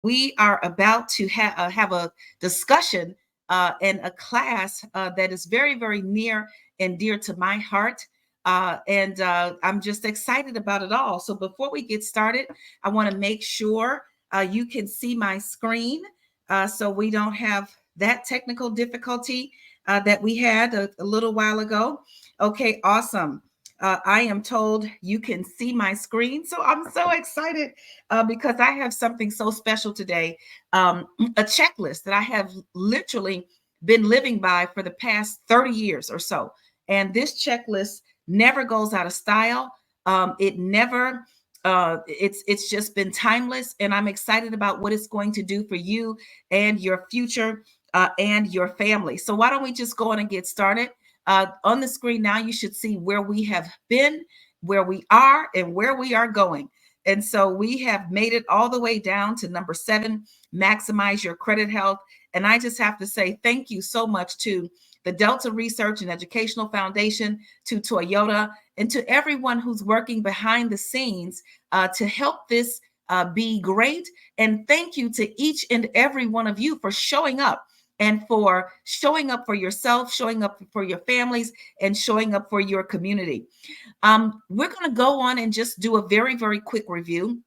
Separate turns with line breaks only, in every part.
we are about to have a discussion and a class that is very, very near and dear to my heart. And I'm just excited about it all. So before we get started, I want to make sure you can see my screen so we don't have that technical difficulty that we had a little while ago. Okay, awesome. I am told you can see my screen. So I'm so excited because I have something so special today, a checklist that I have literally been living by for the past 30 years or so. And this checklist never goes out of style. It never it's just been timeless, and I'm excited about what it's going to do for you and your future and your family. So why don't we just go on and get started? On the screen now, you should see where we have been, where we are, and where we are going. And so we have made it all the way down to number 7, maximize your credit health. And I just have to say thank you so much to the Delta Research and Educational Foundation, to Toyota, and to everyone who's working behind the scenes to help this be great. And thank you to each and every one of you for showing up, and for showing up for yourself, showing up for your families, and showing up for your community. We're going to go on and just do a very, very quick review.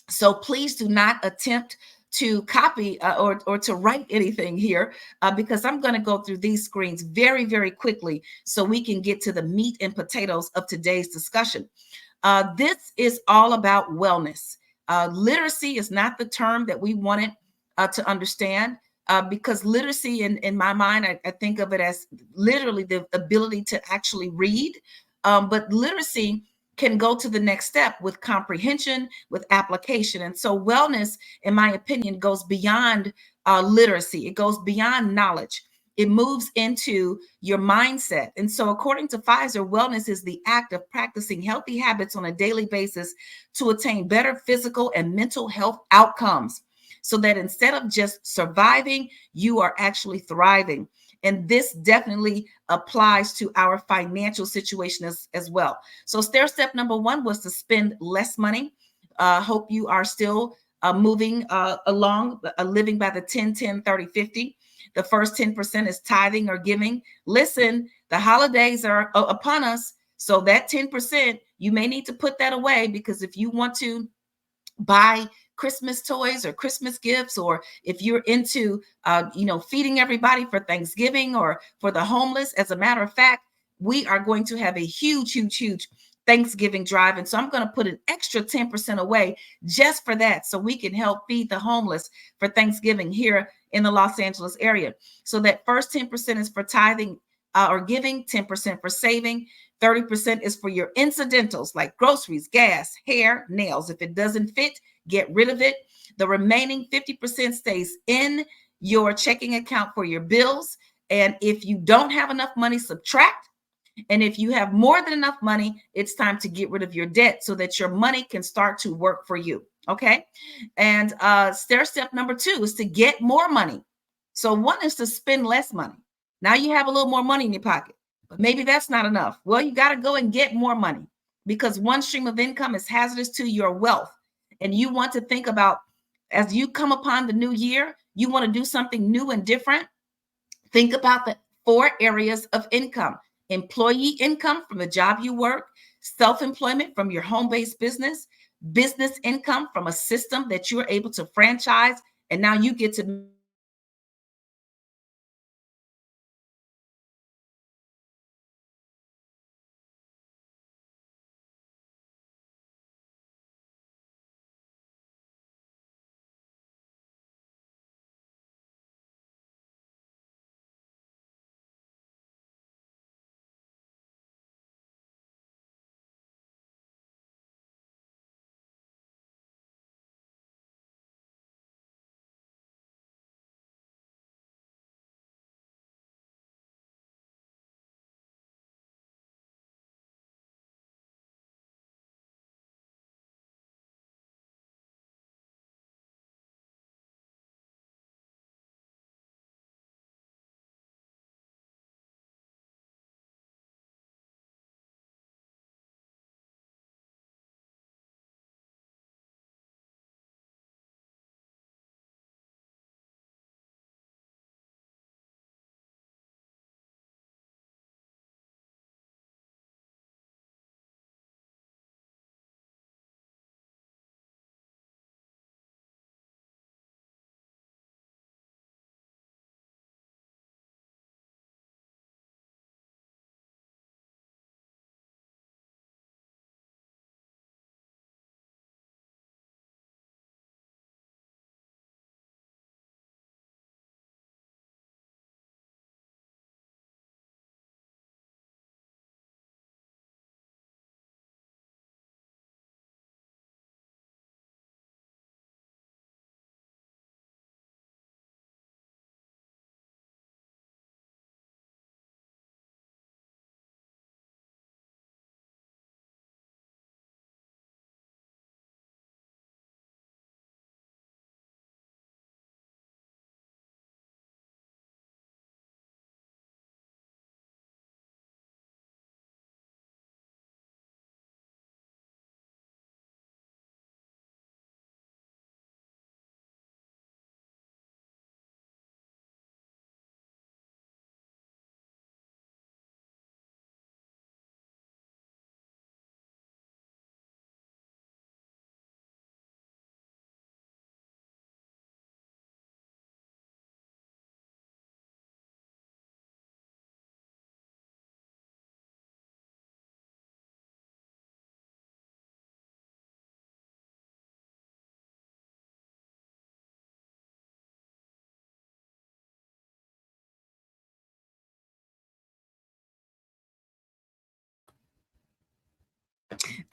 So please do not attempt to copy or to write anything here because I'm going to go through these screens very, very quickly so we can get to the meat and potatoes of today's discussion. This is all about wellness. Literacy is not the term that we wanted to understand. Because literacy, in my mind, I think of it as literally the ability to actually read. But literacy can go to the next step with comprehension, with application. And so wellness, in my opinion, goes beyond literacy. It goes beyond knowledge. It moves into your mindset. And so according to Pfizer, wellness is the act of practicing healthy habits on a daily basis to attain better physical and mental health outcomes, so that instead of just surviving, you are actually thriving. And this definitely applies to our financial situation as well. So stair step number 1 was to spend less money. Hope you are still moving along, living by the 10, 10, 30, 50. The first 10% is tithing or giving. Listen, the holidays are upon us. So that 10%, you may need to put that away, because if you want to buy Christmas toys or Christmas gifts, or if you're into, feeding everybody for Thanksgiving or for the homeless. As a matter of fact, we are going to have a huge, huge, huge Thanksgiving drive. And so I'm going to put an extra 10% away just for that, so we can help feed the homeless for Thanksgiving here in the Los Angeles area. So that first 10% is for tithing or giving, 10% for saving, 30% is for your incidentals like groceries, gas, hair, nails. If it doesn't fit, get rid of it. The remaining 50% stays in your checking account for your bills. And if you don't have enough money, subtract. And if you have more than enough money, it's time to get rid of your debt so that your money can start to work for you. Okay. And stair step number 2 is to get more money. So 1 is to spend less money. Now you have a little more money in your pocket, but maybe that's not enough. Well, you got to go and get more money, because one stream of income is hazardous to your wealth. And you want to think about, as you come upon the new year, you want to do something new and different. Think about the 4 areas of income: employee income from the job you work, self-employment from your home-based business, business income from a system that you're able to franchise, and now you get to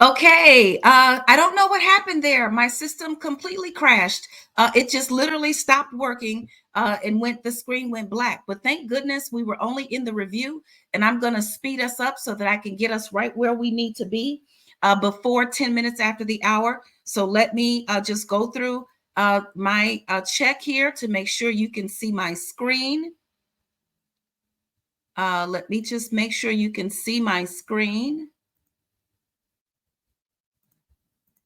Okay, I don't know what happened there. My system completely crashed. It just literally stopped working and the screen went black. But thank goodness we were only in the review, and I'm going to speed us up so that I can get us right where we need to be before 10 minutes after the hour. So let me just go through my check here to make sure you can see my screen. Let me just make sure you can see my screen.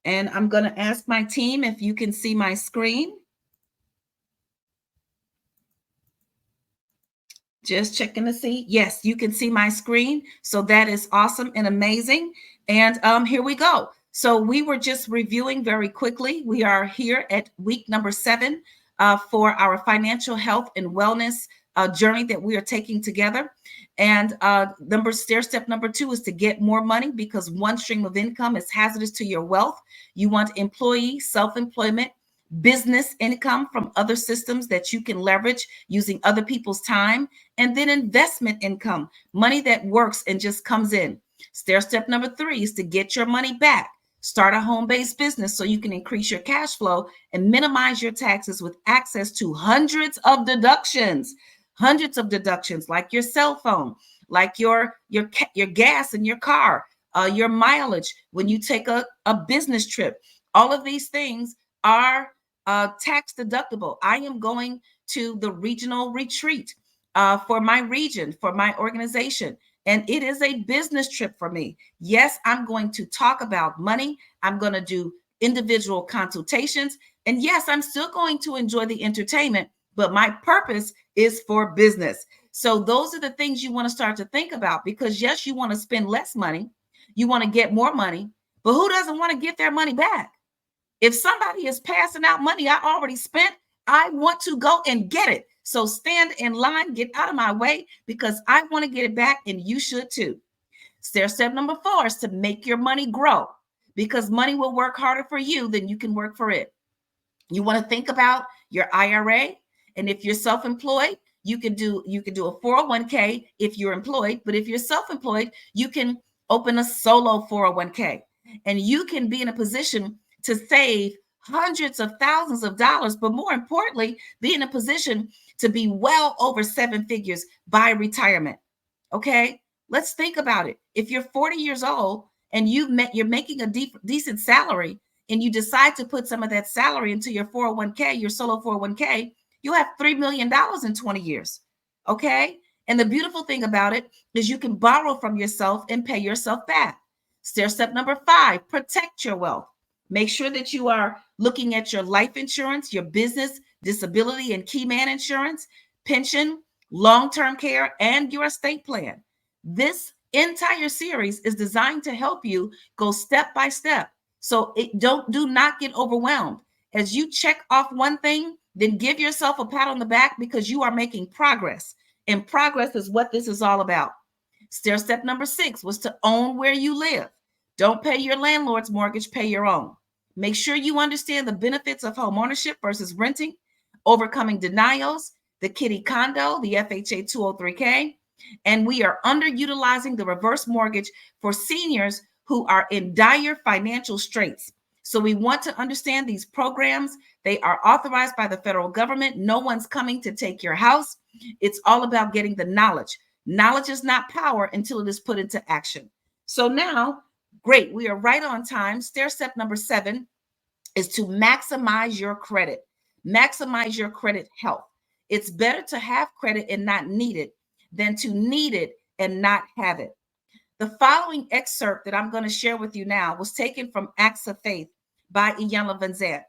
And I'm going to ask my team if you can see my screen. Just checking to see. Yes, you can see my screen. So that is awesome and amazing. And here we go. So we were just reviewing very quickly. We are here at week number 7 for our financial health and wellness journey that we are taking together. And stair step number 2 is to get more money, because one stream of income is hazardous to your wealth. You want employee, self-employment, business income from other systems that you can leverage using other people's time, and then investment income, money that works and just comes in. Stair step number 3 is to get your money back. Start a home-based business so you can increase your cash flow and minimize your taxes with access to hundreds of deductions, like your cell phone, like your gas in your car, your mileage when you take a business trip. All of these things are tax deductible. I am going to the regional retreat for my region, for my organization. And it is a business trip for me. Yes, I'm going to talk about money. I'm going to do individual consultations. And yes, I'm still going to enjoy the entertainment, but my purpose is for business. So those are the things you want to start to think about, because yes, you want to spend less money. You want to get more money, but who doesn't want to get their money back? If somebody is passing out money I already spent, I want to go and get it. So stand in line, get out of my way, because I want to get it back, and you should too. Stair step number 4 is to make your money grow, because money will work harder for you than you can work for it. You want to think about your IRA, and if you're self-employed, you can do a 401k if you're employed, but if you're self-employed, you can open a solo 401k, and you can be in a position to save hundreds of thousands of dollars, but more importantly, be in a position to be well over 7 figures by retirement. Okay, let's think about it. If you're 40 years old and you're making a decent salary, and you decide to put some of that salary into your 401k, your solo 401k, you'll have $3 million in 20 years. Okay. And the beautiful thing about it is you can borrow from yourself and pay yourself back. Stair step number 5, protect your wealth. Make sure that you are looking at your life insurance, your business, disability, and key man insurance, pension, long-term care, and your estate plan. This entire series is designed to help you go step by step. So do not get overwhelmed. As you check off one thing, then give yourself a pat on the back, because you are making progress. And progress is what this is all about. Stair step number 6 was to own where you live. Don't pay your landlord's mortgage, pay your own. Make sure you understand the benefits of home ownership versus renting, overcoming denials, the kitty condo, the FHA 203K. And we are underutilizing the reverse mortgage for seniors who are in dire financial straits. So we want to understand these programs. They are authorized by the federal government. No one's coming to take your house. It's all about getting the knowledge. Knowledge is not power until it is put into action. So now, great, we are right on time. Stair step number 7 is to maximize your credit. Maximize your credit health. It's better to have credit and not need it than to need it and not have it. The following excerpt that I'm going to share with you now was taken from Acts of Faith by Iyanla Vanzant.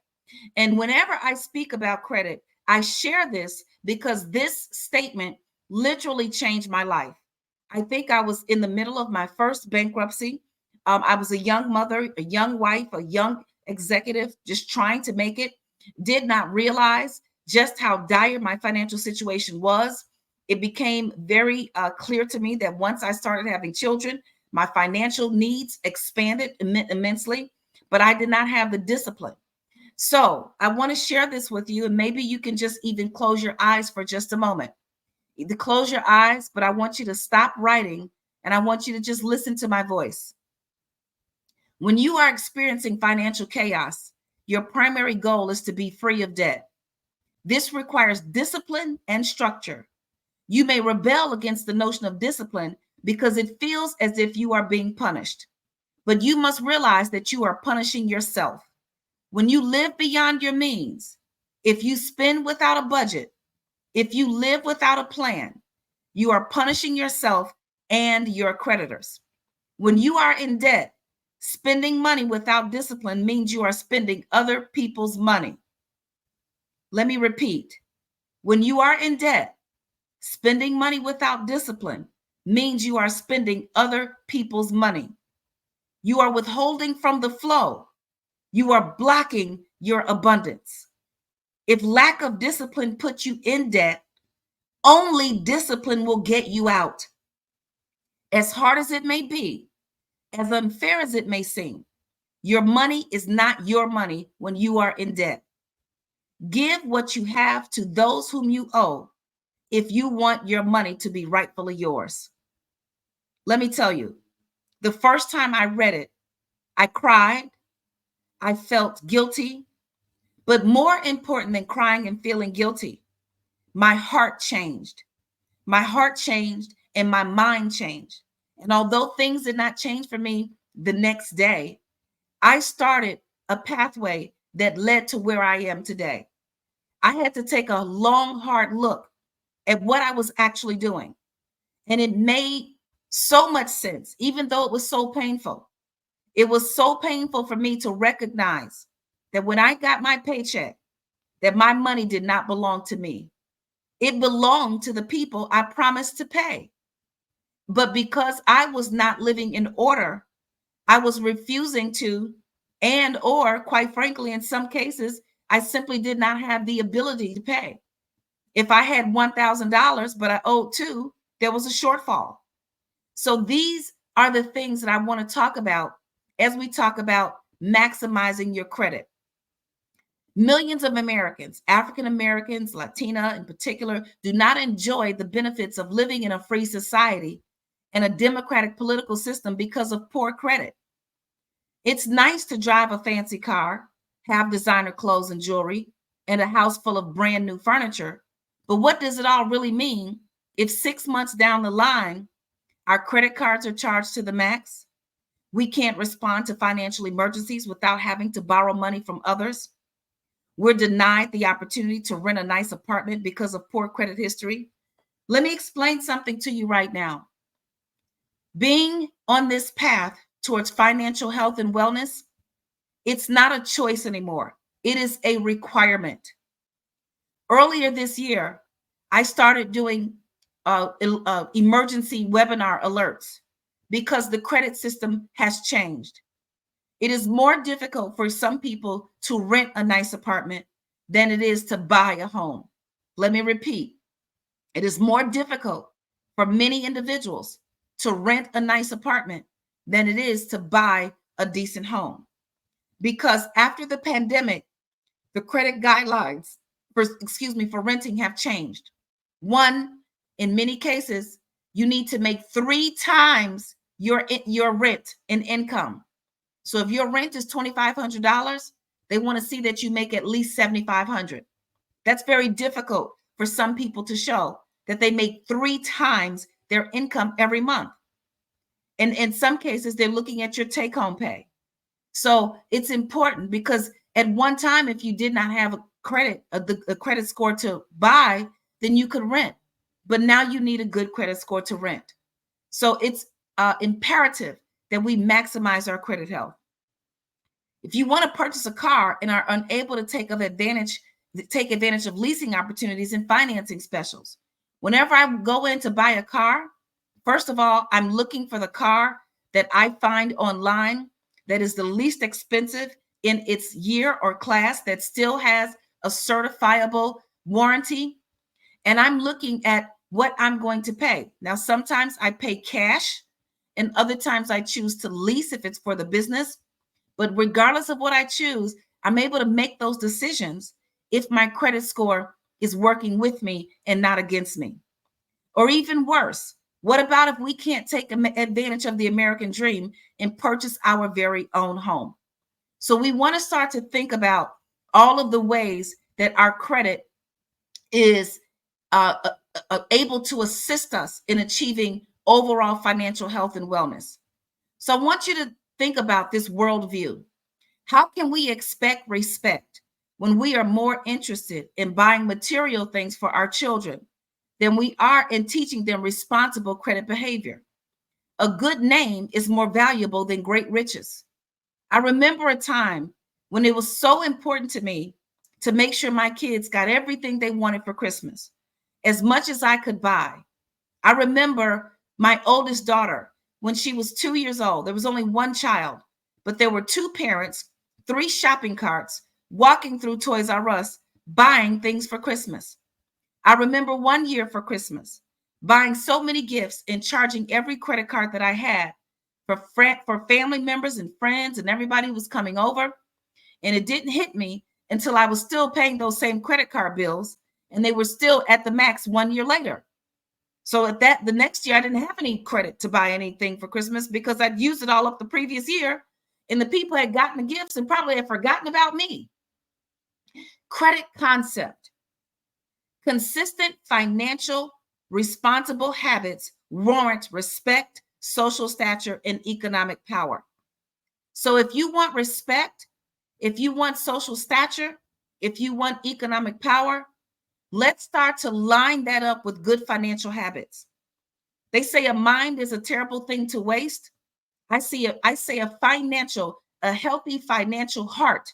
And whenever I speak about credit, I share this because this statement literally changed my life. I think I was in the middle of my first bankruptcy. I was a young mother, a young wife, a young executive, just trying to make it. Did not realize just how dire my financial situation was. It became very clear to me that once I started having children, my financial needs expanded immensely, but I did not have the discipline. So I want to share this with you, and maybe you can just even close your eyes for just a moment. Either close your eyes, but I want you to stop writing, and I want you to just listen to my voice. When you are experiencing financial chaos, your primary goal is to be free of debt. This requires discipline and structure. You may rebel against the notion of discipline because it feels as if you are being punished. But you must realize that you are punishing yourself. When you live beyond your means, if you spend without a budget, if you live without a plan, you are punishing yourself and your creditors. When you are in debt, spending money without discipline means you are spending other people's money. Let me repeat. When you are in debt, spending money without discipline means you are spending other people's money. You are withholding from the flow. You are blocking your abundance. If lack of discipline puts you in debt, only discipline will get you out. As hard as it may be, as unfair as it may seem, your money is not your money when you are in debt. Give what you have to those whom you owe if you want your money to be rightfully yours. Let me tell you, the first time I read it, I cried, I felt guilty, but more important than crying and feeling guilty, my heart changed. My heart changed and my mind changed. And although things did not change for me the next day, I started a pathway that led to where I am today. I had to take a long, hard look at what I was actually doing. And it made so much sense, even though it was so painful. It was so painful for me to recognize that when I got my paycheck, that my money did not belong to me. It belonged to the people I promised to pay. But because I was not living in order, I was refusing to, and or quite frankly, in some cases, I simply did not have the ability to pay. If I had $1,000, but I owed two, there was a shortfall. So these are the things that I want to talk about as we talk about maximizing your credit. Millions of Americans, African Americans, Latina in particular, do not enjoy the benefits of living in a free society and a democratic political system because of poor credit. It's nice to drive a fancy car, have designer clothes and jewelry, and a house full of brand new furniture. But what does it all really mean if 6 months down the line, our credit cards are charged to the max? We can't respond to financial emergencies without having to borrow money from others. We're denied the opportunity to rent a nice apartment because of poor credit history. Let me explain something to you right now. Being on this path towards financial health and wellness, it's not a choice anymore. It is a requirement. Earlier this year, I started doing emergency webinar alerts because the credit system has changed. It is more difficult for some people to rent a nice apartment than it is to buy a home. Let me repeat. It is more difficult for many individuals to rent a nice apartment than it is to buy a decent home. Because after the pandemic, the credit guidelines for renting have changed. One, in many cases, you need to make 3 times your rent in income. So if your rent is $2,500, they want to see that you make at least $7,500. That's very difficult for some people to show that they make 3 times their income every month. And in some cases, they're looking at your take-home pay. So it's important because at one time, if you did not have a credit score to buy, then you could rent. But now you need a good credit score to rent. So it's imperative that we maximize our credit health. If you want to purchase a car and are unable to take advantage of leasing opportunities and financing specials, whenever I go in to buy a car, first of all, I'm looking for the car that I find online that is the least expensive in its year or class, that still has a certifiable warranty. And I'm looking at what I'm going to pay. Now, sometimes I pay cash, and other times I choose to lease if it's for the business. But regardless of what I choose, I'm able to make those decisions if my credit score is working with me and not against me. Or even worse, What about if we can't take advantage of the American dream and purchase our very own home? So we want to start to think about all of the ways that our credit is able to assist us in achieving overall financial health and wellness. So I want you to think about this worldview. How can we expect respect when we are more interested in buying material things for our children than we are in teaching them responsible credit behavior? A good name is more valuable than great riches. I remember a time when it was so important to me to make sure my kids got everything they wanted for Christmas, as much as I could buy. I remember my oldest daughter, when she was 2 years old, there was only one child, but there were two parents, three shopping carts, walking through Toys R Us, buying things for Christmas. I remember one year for Christmas, buying so many gifts and charging every credit card that I had for family members and friends and everybody who was coming over. And it didn't hit me until I was still paying those same credit card bills, and they were still at the max 1 year later. So at that, the next year, I didn't have any credit to buy anything for Christmas because I'd used it all up the previous year, and the people had gotten the gifts and probably had forgotten about me. Credit concept. Consistent financial responsible habits warrant respect, social stature, and economic power. So if you want respect, if you want social stature, if you want economic power, let's start to line that up with good financial habits. They say a mind is a terrible thing to waste. I say a healthy financial heart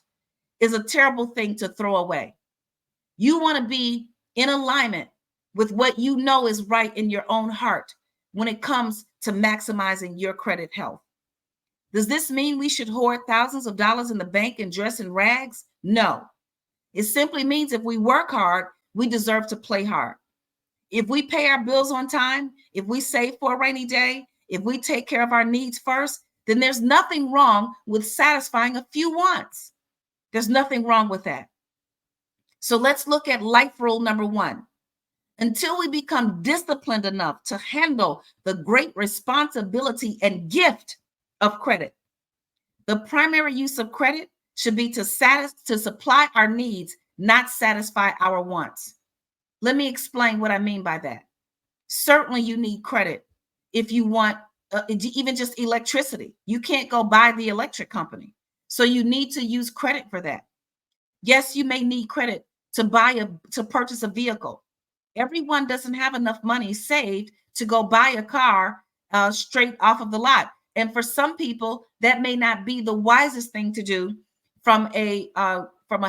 is a terrible thing to throw away. You want to be in alignment with what you know is right in your own heart when it comes to maximizing your credit health. Does this mean we should hoard thousands of dollars in the bank and dress in rags? No. It simply means if we work hard, we deserve to play hard. If we pay our bills on time, if we save for a rainy day, if we take care of our needs first, then there's nothing wrong with satisfying a few wants. There's nothing wrong with that. So let's look at life rule number 1. Until we become disciplined enough to handle the great responsibility and gift of credit, the primary use of credit should be to supply our needs, not satisfy our wants. Let me explain what I mean by that. Certainly you need credit if you want even just electricity. You can't go buy the electric company. So you need to use credit for that. Yes, you may need credit to purchase a vehicle. Everyone doesn't have enough money saved to go buy a car straight off of the lot. And for some people, that may not be the wisest thing to do from a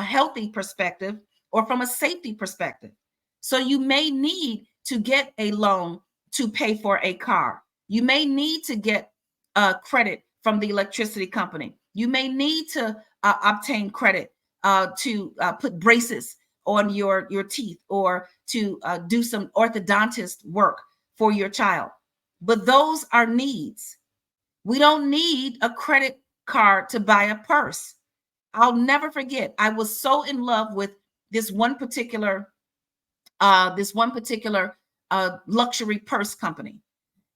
healthy perspective or from a safety perspective. So you may need to get a loan to pay for a car. You may need to get credit from the electricity company. You may need to obtain credit to put braces on your teeth or to do some orthodontist work for your child. But those are needs. We don't need a credit card to buy a purse. I'll never forget. I was so in love with this one particular luxury purse company.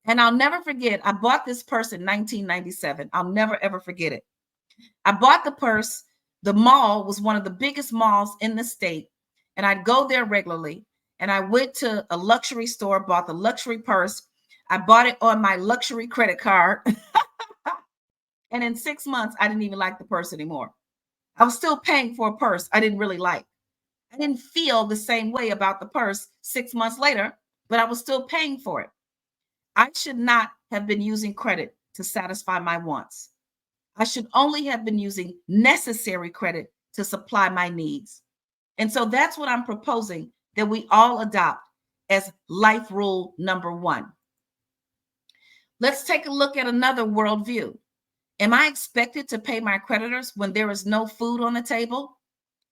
And I'll never forget, I bought this purse in 1997. I'll never, ever forget it. I bought the purse. The mall was one of the biggest malls in the state. And I'd go there regularly. And I went to a luxury store, bought the luxury purse. I bought it on my luxury credit card. And in 6 months, I didn't even like the purse anymore. I was still paying for a purse I didn't really like. I didn't feel the same way about the purse 6 months later, but I was still paying for it. I should not have been using credit to satisfy my wants. I should only have been using necessary credit to supply my needs. And so that's what I'm proposing that we all adopt as life rule number 1. Let's take a look at another worldview. Am I expected to pay my creditors when there is no food on the table?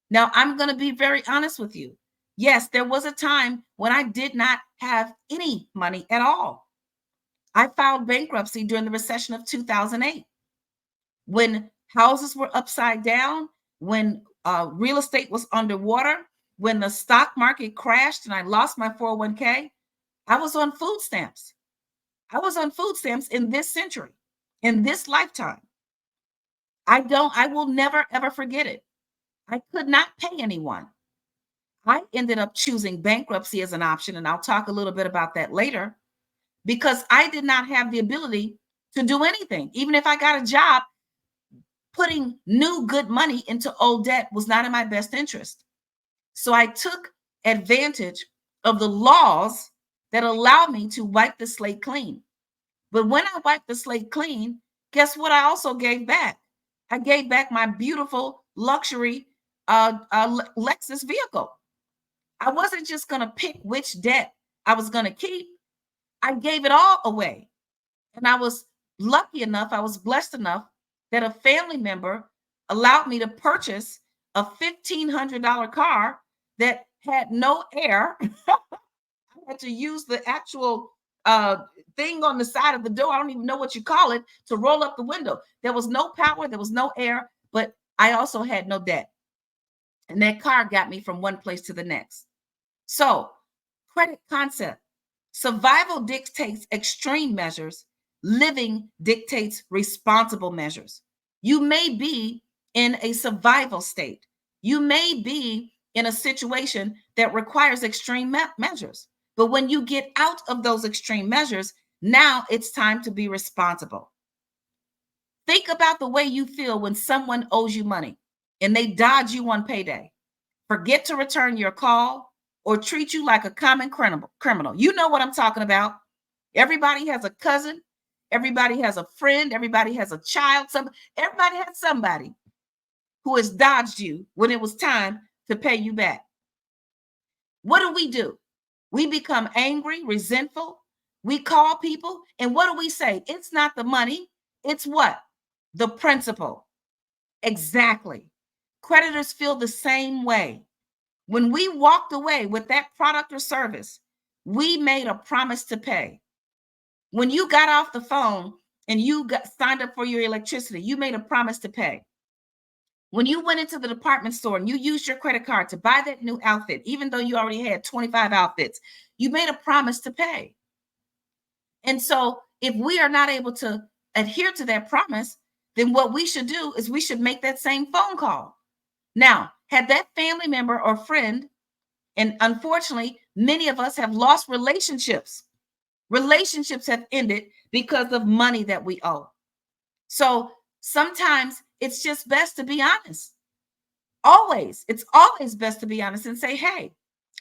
Now, I'm going to be very honest with you. Yes, there was a time when I did not have any money at all. I filed bankruptcy during the recession of 2008, when houses were upside down, when real estate was underwater, when the stock market crashed and I lost my 401k. I was on food stamps. I was on food stamps in this century, in this lifetime. I will never, ever forget it. I could not pay anyone. I ended up choosing bankruptcy as an option, and I'll talk a little bit about that later, because I did not have the ability to do anything. Even if I got a job, putting new good money into old debt was not in my best interest. So I took advantage of the laws that allow me to wipe the slate clean. But when I wiped the slate clean, guess what? I also gave back. I gave back my beautiful luxury Lexus vehicle. I wasn't just going to pick which debt I was going to keep. I gave it all away. And I was lucky enough, I was blessed enough that a family member allowed me to purchase a $1,500 car that had no air. I had to use the actual thing on the side of the door. I don't even know what you call it, to roll up the window. There was no power, there was no air, but I also had no debt. And that car got me from one place to the next. So, credit concept. Survival dictates extreme measures. Living dictates responsible measures. You may be in a survival state. You may be in a situation that requires extreme measures. But when you get out of those extreme measures, now it's time to be responsible. Think about the way you feel when someone owes you money and they dodge you on payday, forget to return your call, or treat you like a common criminal. You know what I'm talking about. Everybody has a cousin. Everybody has a friend. Everybody has a child. Everybody has somebody who has dodged you when it was time to pay you back. What do? We become angry, resentful. We call people. And what do we say? It's not the money. It's what? The principle. Exactly. Creditors feel the same way. When we walked away with that product or service, we made a promise to pay. When you got off the phone and you signed up for your electricity, you made a promise to pay. When you went into the department store and you used your credit card to buy that new outfit, even though you already had 25 outfits, you made a promise to pay. And so if we are not able to adhere to that promise, then what we should do is we should make that same phone call. Now, had that family member or friend, and unfortunately, many of us have lost relationships. Relationships have ended because of money that we owe. So sometimes it's just best to be honest. It's always best to be honest and say, hey,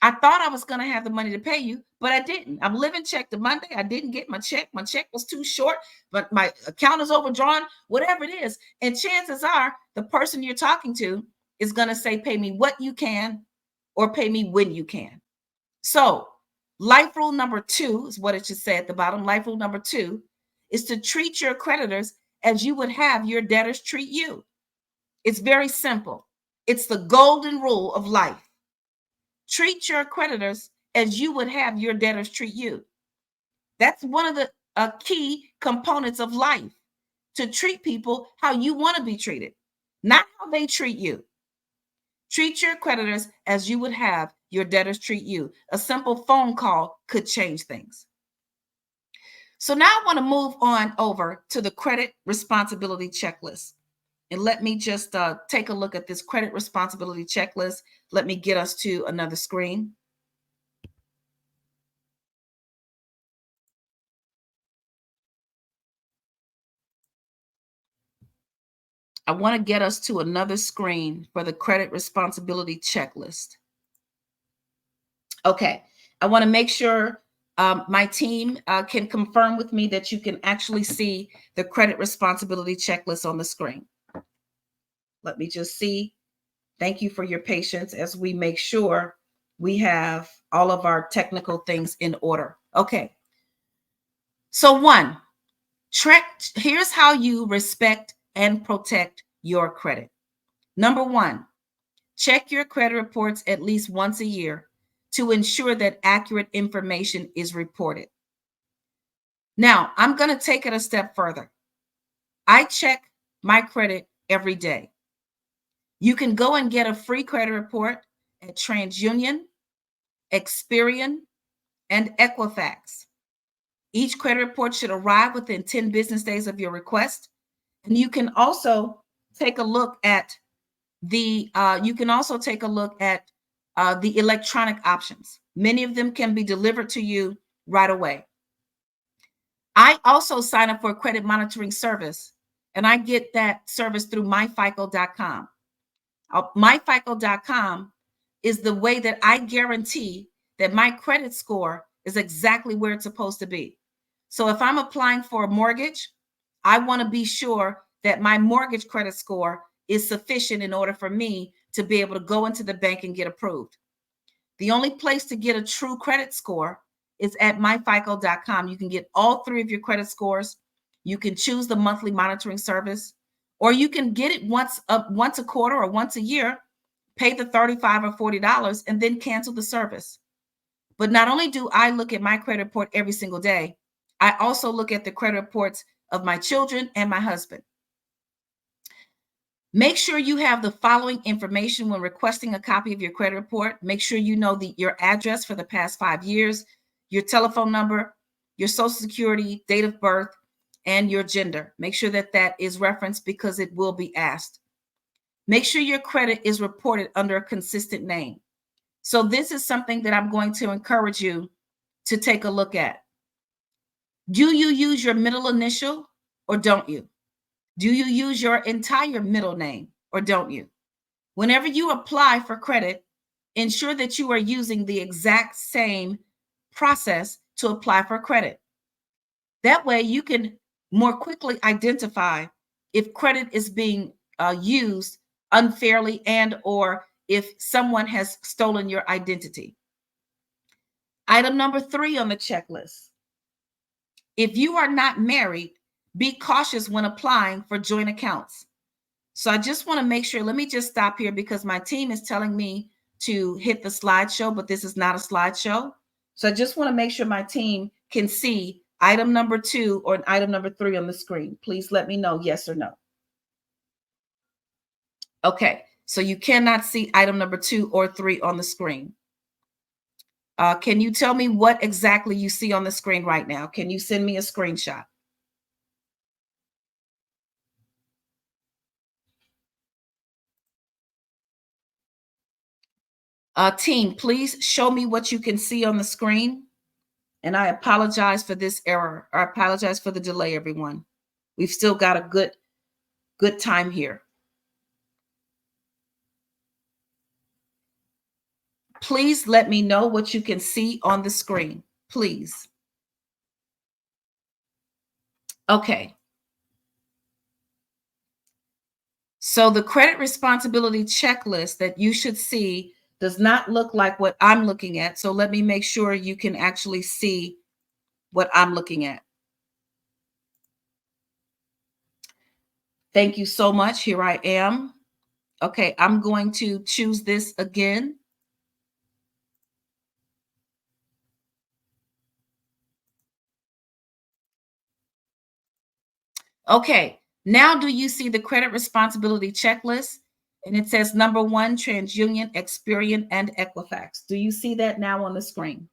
I thought I was going to have the money to pay you, but I didn't. I'm living check to Monday. I didn't get my check. My check was too short, but my account is overdrawn, whatever it is. And chances are the person you're talking to is going to say, pay me what you can or pay me when you can. So life rule number 2 is what it should say at the bottom. Life rule number 2 is to treat your creditors as you would have your debtors treat you. It's very simple. It's the golden rule of life. Treat your creditors as you would have your debtors treat you. That's one of the key components of life, to treat people how you want to be treated, not how they treat you. Treat your creditors as you would have your debtors treat you. A simple phone call could change things. So now I want to move on over to the credit responsibility checklist. And let me just take a look at this credit responsibility checklist. Let me get us to another screen. I want to get us to another screen for the credit responsibility checklist. Okay, I want to make sure my team can confirm with me that you can actually see the credit responsibility checklist on the screen. Let me just see. Thank you for your patience as we make sure we have all of our technical things in order. Okay. So 1, here's how you respect and protect your credit. Number 1, check your credit reports at least once a year to ensure that accurate information is reported. Now, I'm going to take it a step further. I check my credit every day. You can go and get a free credit report at TransUnion, Experian, and Equifax. Each credit report should arrive within 10 business days of your request. And you can also take a look at the the electronic options. Many of them can be delivered to you right away. I also sign up for a credit monitoring service, and I get that service through myfico.com. Myfico.com is the way that I guarantee that my credit score is exactly where it's supposed to be. So if I'm applying for a mortgage, I want to be sure that my mortgage credit score is sufficient in order for me to be able to go into the bank and get approved. The only place to get a true credit score is at myfico.com. You can get all three of your credit scores. You can choose the monthly monitoring service, or you can get it once a quarter or once a year, pay the $35 or $40, and then cancel the service. But not only do I look at my credit report every single day, I also look at the credit reports of my children and my husband. Make sure you have the following information when requesting a copy of your credit report. Make sure you know your address for the past 5 years, your telephone number, your social security, date of birth, and your gender. Make sure that that is referenced because it will be asked. Make sure your credit is reported under a consistent name. So this is something that I'm going to encourage you to take a look at. Do you use your middle initial or don't you? Do you use your entire middle name or don't you? Whenever you apply for credit, ensure that you are using the exact same process to apply for credit. That way you can more quickly identify if credit is being used unfairly and or if someone has stolen your identity. Item number 3 on the checklist. If you are not married, be cautious when applying for joint accounts. So I just want to make sure, let me just stop here because my team is telling me to hit the slideshow, but this is not a slideshow. So I just want to make sure my team can see item number 2 or item number 3 on the screen. Please let me know yes or no. Okay, so you cannot see item number 2 or 3 on the screen. Can you tell me what exactly you see on the screen right now? Can you send me a screenshot? Team, please show me what you can see on the screen. And I apologize for this error. I apologize for the delay, everyone. We've still got a good time here. Please let me know what you can see on the screen, please. Okay. So the credit responsibility checklist that you should see does not look like what I'm looking at. So let me make sure you can actually see what I'm looking at. Thank you so much. Here I am. Okay, I'm going to choose this again. Okay, now do you see the credit responsibility checklist? And it says number 1, TransUnion, Experian, and Equifax. Do you see that now on the screen?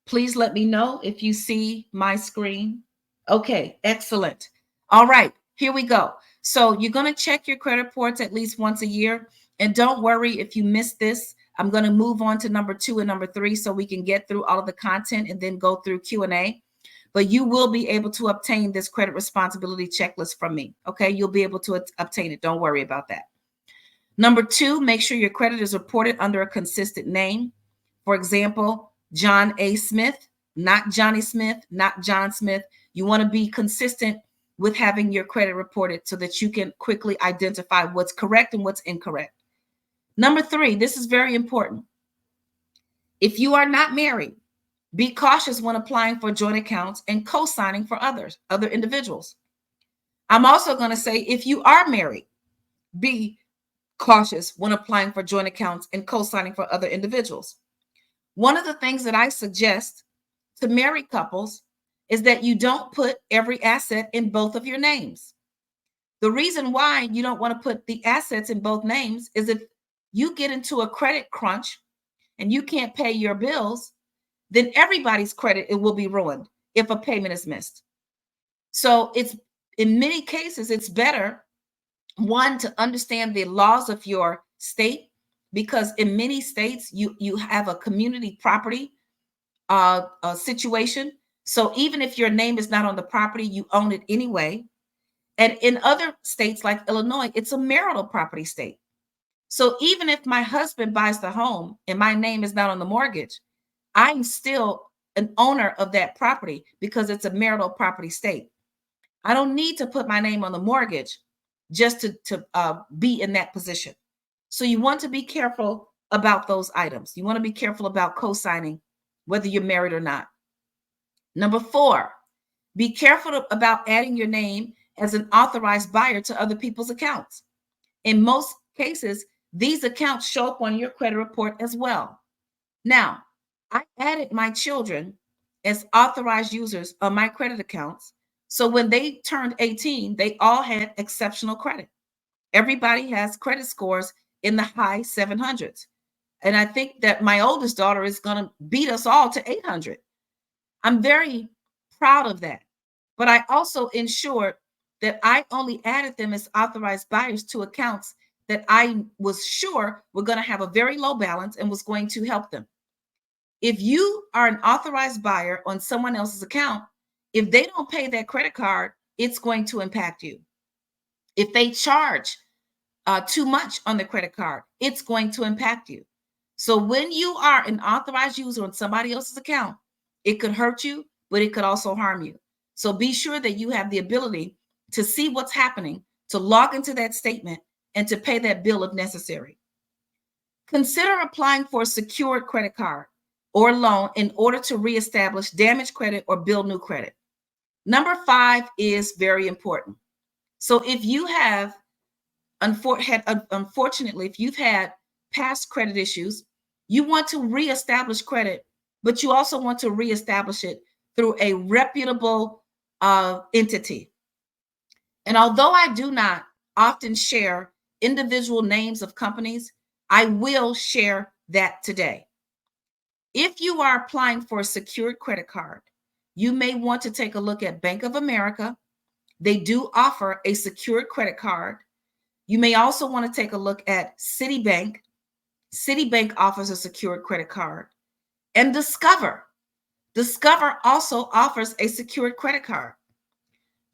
Please let me know if you see my screen. Okay, excellent. All right, here we go. So you're going to check your credit reports at least once a year. And don't worry if you missed this. I'm going to move on to number 2 and number 3 so we can get through all of the content and then go through Q&A. But you will be able to obtain this credit responsibility checklist from me. Okay, you'll be able to obtain it. Don't worry about that. Number 2, make sure your credit is reported under a consistent name. For example, John A. Smith, not Johnny Smith, not John Smith. You want to be consistent with having your credit reported so that you can quickly identify what's correct and what's incorrect. Number 3, this is very important. If you are not married, be cautious when applying for joint accounts and co-signing for other individuals. I'm also going to say if you are married, be cautious when applying for joint accounts and co-signing for other individuals. One of the things that I suggest to married couples is that you don't put every asset in both of your names. The reason why you don't want to put the assets in both names is if you get into a credit crunch and you can't pay your bills, then everybody's credit it will be ruined if a payment is missed. So it's in many cases it's better one to understand the laws of your state, because in many states you have a community property situation. So even if your name is not on the property, you own it anyway. And in other states like Illinois, it's a marital property state. So even if my husband buys the home and my name is not on the mortgage, I'm still an owner of that property because it's a marital property state. I don't need to put my name on the mortgage just to be in that position. So you want to be careful about those items. You want to be careful about co-signing, whether you're married or not. Number 4, be careful about adding your name as an authorized buyer to other people's accounts. In most cases, these accounts show up on your credit report as well. Now, I added my children as authorized users on my credit accounts. So when they turned 18, they all had exceptional credit. Everybody has credit scores in the high 700s. And I think that my oldest daughter is going to beat us all to 800. I'm very proud of that. But I also ensured that I only added them as authorized buyers to accounts that I was sure were going to have a very low balance and was going to help them. If you are an authorized buyer on someone else's account, if they don't pay that credit card, it's going to impact you. If they charge too much on the credit card, it's going to impact you. So when you are an authorized user on somebody else's account, it could hurt you, but it could also harm you. So be sure that you have the ability to see what's happening, to log into that statement, and to pay that bill if necessary. Consider applying for a secured credit card or loan in order to reestablish damaged credit or build new credit. Number 5 is very important. So if you have, unfortunately, if you've had past credit issues, you want to reestablish credit, but you also want to reestablish it through a reputable entity. And although I do not often share individual names of companies, I will share that today. If you are applying for a secured credit card, you may want to take a look at Bank of America. They do offer a secured credit card. You may also want to take a look at Citibank. Citibank offers a secured credit card. And Discover. Discover also offers a secured credit card.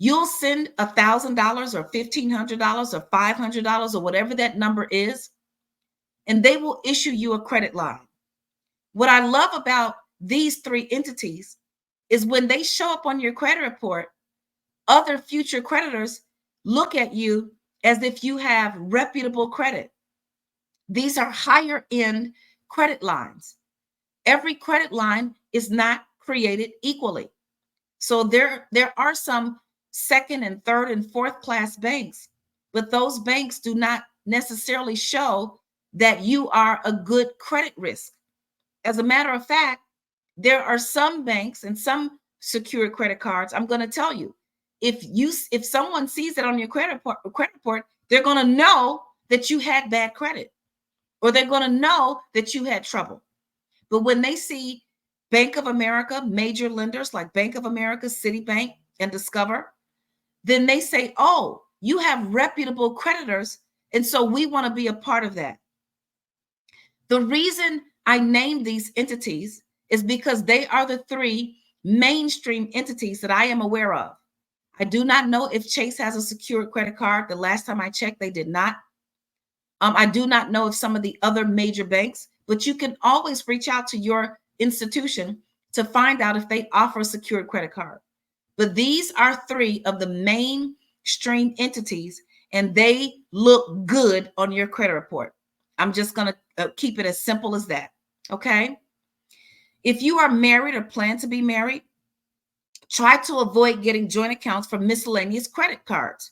You'll send $1,000 or $1,500 or $500 or whatever that number is, and they will issue you a credit line. What I love about these 3 entities is when they show up on your credit report, other future creditors look at you as if you have reputable credit. These are higher end credit lines. Every credit line is not created equally. So there are some second and third and fourth class banks, but those banks do not necessarily show that you are a good credit risk. As a matter of fact, there are some banks and some secured credit cards. I'm going to tell you, if someone sees it on your credit report, they're going to know that you had bad credit, or they're going to know that you had trouble. But when they see Bank of America, major lenders like Bank of America, Citibank, and Discover, then they say, oh, you have reputable creditors, and so we want to be a part of that. The reason I named these entities is because they are the 3 mainstream entities that I am aware of. I do not know if Chase has a secured credit card. The last time I checked, they did not. I do not know if some of the other major banks, but you can always reach out to your institution to find out if they offer a secured credit card. But these are 3 of the mainstream entities, and they look good on your credit report. I'm just going to keep it as simple as that. Okay. If you are married or plan to be married, try to avoid getting joint accounts for miscellaneous credit cards.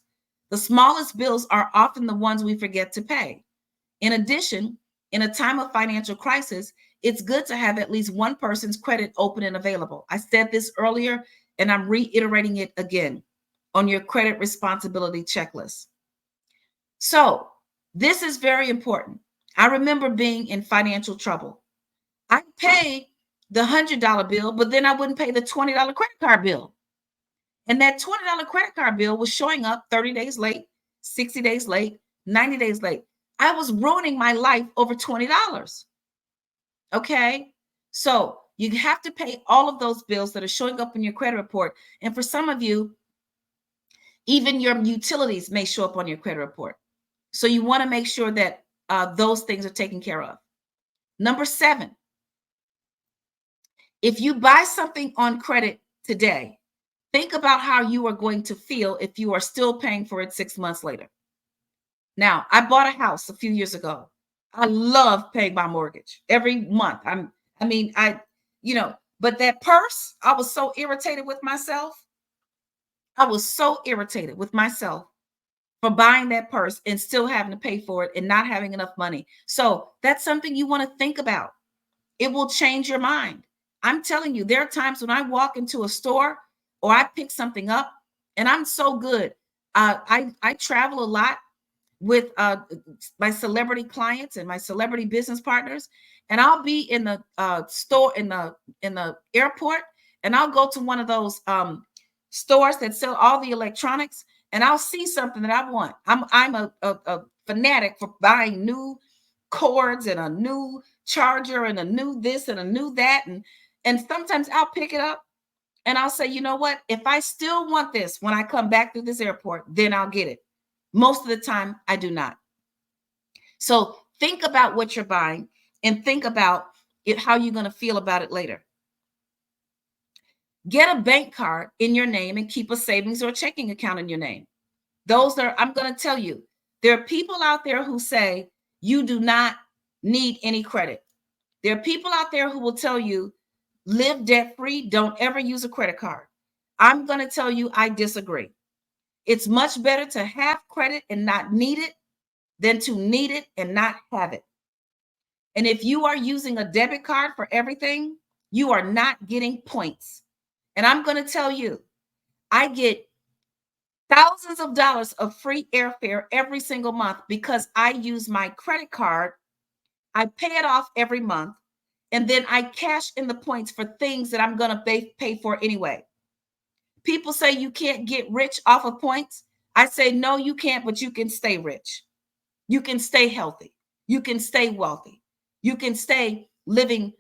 The smallest bills are often the ones we forget to pay. In addition, in a time of financial crisis, it's good to have at least one person's credit open and available. I said this earlier, and I'm reiterating it again. on your credit responsibility checklist. So this is very important. I remember being in financial trouble. I pay the $100 bill, but then I wouldn't pay the $20 credit card bill. And that $20 credit card bill was showing up 30 days late, 60 days late, 90 days late. I was ruining my life over $20. Okay. So you have to pay all of those bills that are showing up in your credit report. And for some of you, even your utilities may show up on your credit report. So you want to make sure that those things are taken care of. Number 7, if you buy something on credit today, think about how you are going to feel if you are still paying for it 6 months later. Now, I bought a house a few years ago. I love paying my mortgage every month. But that purse, I was so irritated with myself. I was so irritated with myself for buying that purse and still having to pay for it and not having enough money. So that's something you want to think about. It will change your mind. I'm telling you, there are times when I walk into a store or I pick something up and I'm so good. I travel a lot with my celebrity clients and my celebrity business partners, and I'll be in the store in the airport, and I'll go to one of those stores that sell all the electronics, and I'll see something that I want. I'm a fanatic for buying new cords and a new charger and a new this and a new that, and sometimes I'll pick it up and I'll say, you know what? If I still want this when I come back through this airport, then I'll get it. Most of the time, I do not. So think about what you're buying and think about how you're going to feel about it later. Get a bank card in your name and keep a savings or a checking account in your name. I'm going to tell you, there are people out there who say you do not need any credit. There are people out there who will tell you, live debt free, don't ever use a credit card. I'm going to tell you, I disagree. It's much better to have credit and not need it than to need it and not have it. And if you are using a debit card for everything, you are not getting points. And I'm going to tell you, I get thousands of dollars of free airfare every single month because I use my credit card. I pay it off every month, and then I cash in the points for things that I'm going to pay for anyway. People say you can't get rich off of points. I say, no, you can't, but you can stay rich. You can stay healthy. You can stay wealthy. You can stay living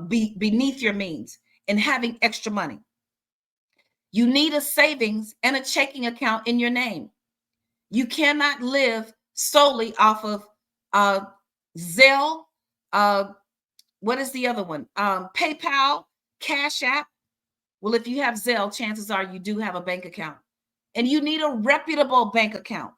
beneath your means and having extra money. You need a savings and a checking account in your name. You cannot live solely off of Zelle. What is the other one? PayPal, Cash App. Well, if you have Zelle, chances are you do have a bank account. And you need a reputable bank account.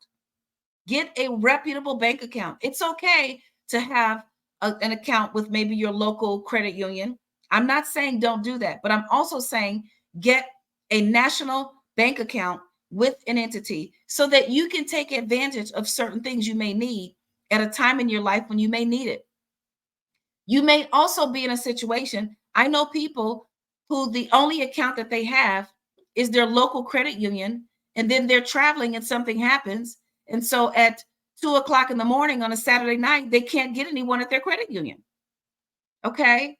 Get a reputable bank account. It's okay to have an account with maybe your local credit union. I'm not saying don't do that, but I'm also saying get a national bank account with an entity so that you can take advantage of certain things you may need at a time in your life when you may need it. You may also be in a situation, I know people who the only account that they have is their local credit union, and then they're traveling and something happens. And so at 2:00 in the morning on a Saturday night, they can't get anyone at their credit union. Okay.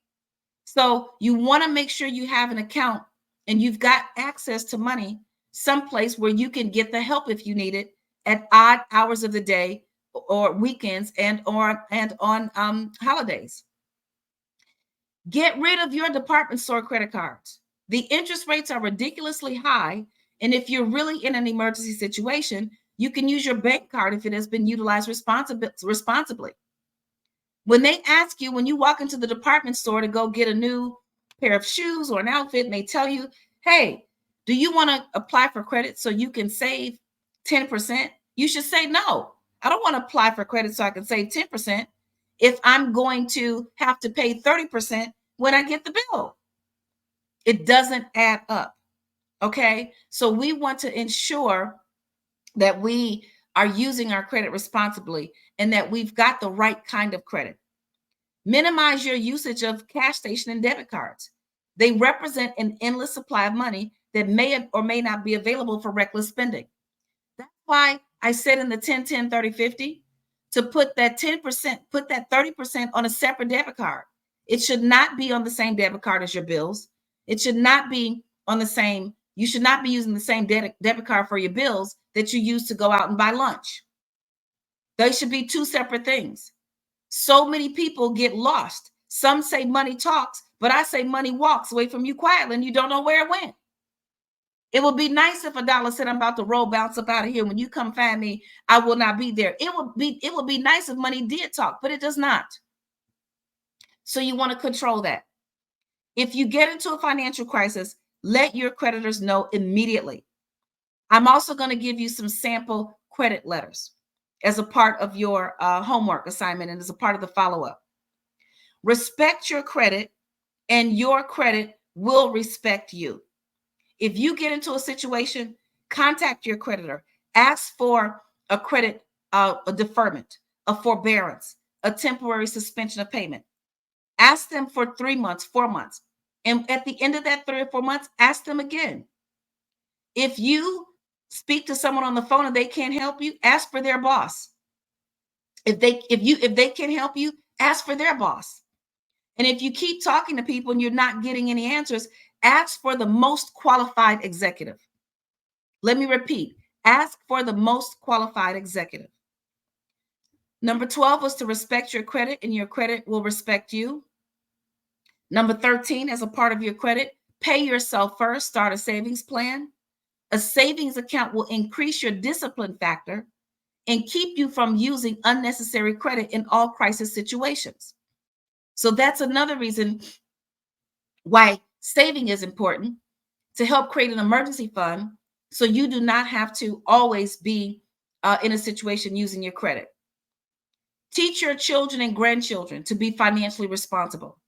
So you want to make sure you have an account and you've got access to money someplace where you can get the help if you need it at odd hours of the day or weekends and on holidays. Get rid of your department store credit cards. The interest rates are ridiculously high. And if you're really in an emergency situation, you can use your bank card if it has been utilized responsibly. When they ask you, when you walk into the department store to go get a new pair of shoes or an outfit, and they tell you, hey, do you want to apply for credit so you can save 10%? You should say, no, I don't want to apply for credit so I can save 10% if I'm going to have to pay 30% when I get the bill. It doesn't add up. Okay. So we want to ensure that we are using our credit responsibly and that we've got the right kind of credit. Minimize your usage of cash station and debit cards. They represent an endless supply of money that may or may not be available for reckless spending. That's why I said in the 10, 10, 30, 50 to put that 10%, put that 30% on a separate debit card. It should not be on the same debit card as your bills. It should not be on the same, you should not be using the same debit card for your bills that you use to go out and buy lunch. They should be two separate things. So many people get lost. Some say money talks, but I say money walks away from you quietly and you don't know where it went. It would be nice if a dollar said, I'm about to roll, bounce up out of here. When you come find me, I will not be there. It would be nice if money did talk, but it does not. So you want to control that. If you get into a financial crisis, let your creditors know immediately. I'm also going to give you some sample credit letters as a part of your homework assignment and as a part of the follow-up. Respect your credit, and your credit will respect you. If you get into a situation, contact your creditor. Ask for a credit, a deferment, a forbearance, a temporary suspension of payment. Ask them for 3 months, 4 months. And at the end of that 3 or 4 months, ask them again. If you speak to someone on the phone and they can't help you, ask for their boss. If they can't help you, ask for their boss. And if you keep talking to people and you're not getting any answers, ask for the most qualified executive. Let me repeat, ask for the most qualified executive. Number 12 was to respect your credit, and your credit will respect you. Number 13, as a part of your credit, pay yourself first, start a savings plan. A savings account will increase your discipline factor and keep you from using unnecessary credit in all crisis situations. So that's another reason why saving is important, to help create an emergency fund so you do not have to always be in a situation using your credit. Teach your children and grandchildren to be financially responsible.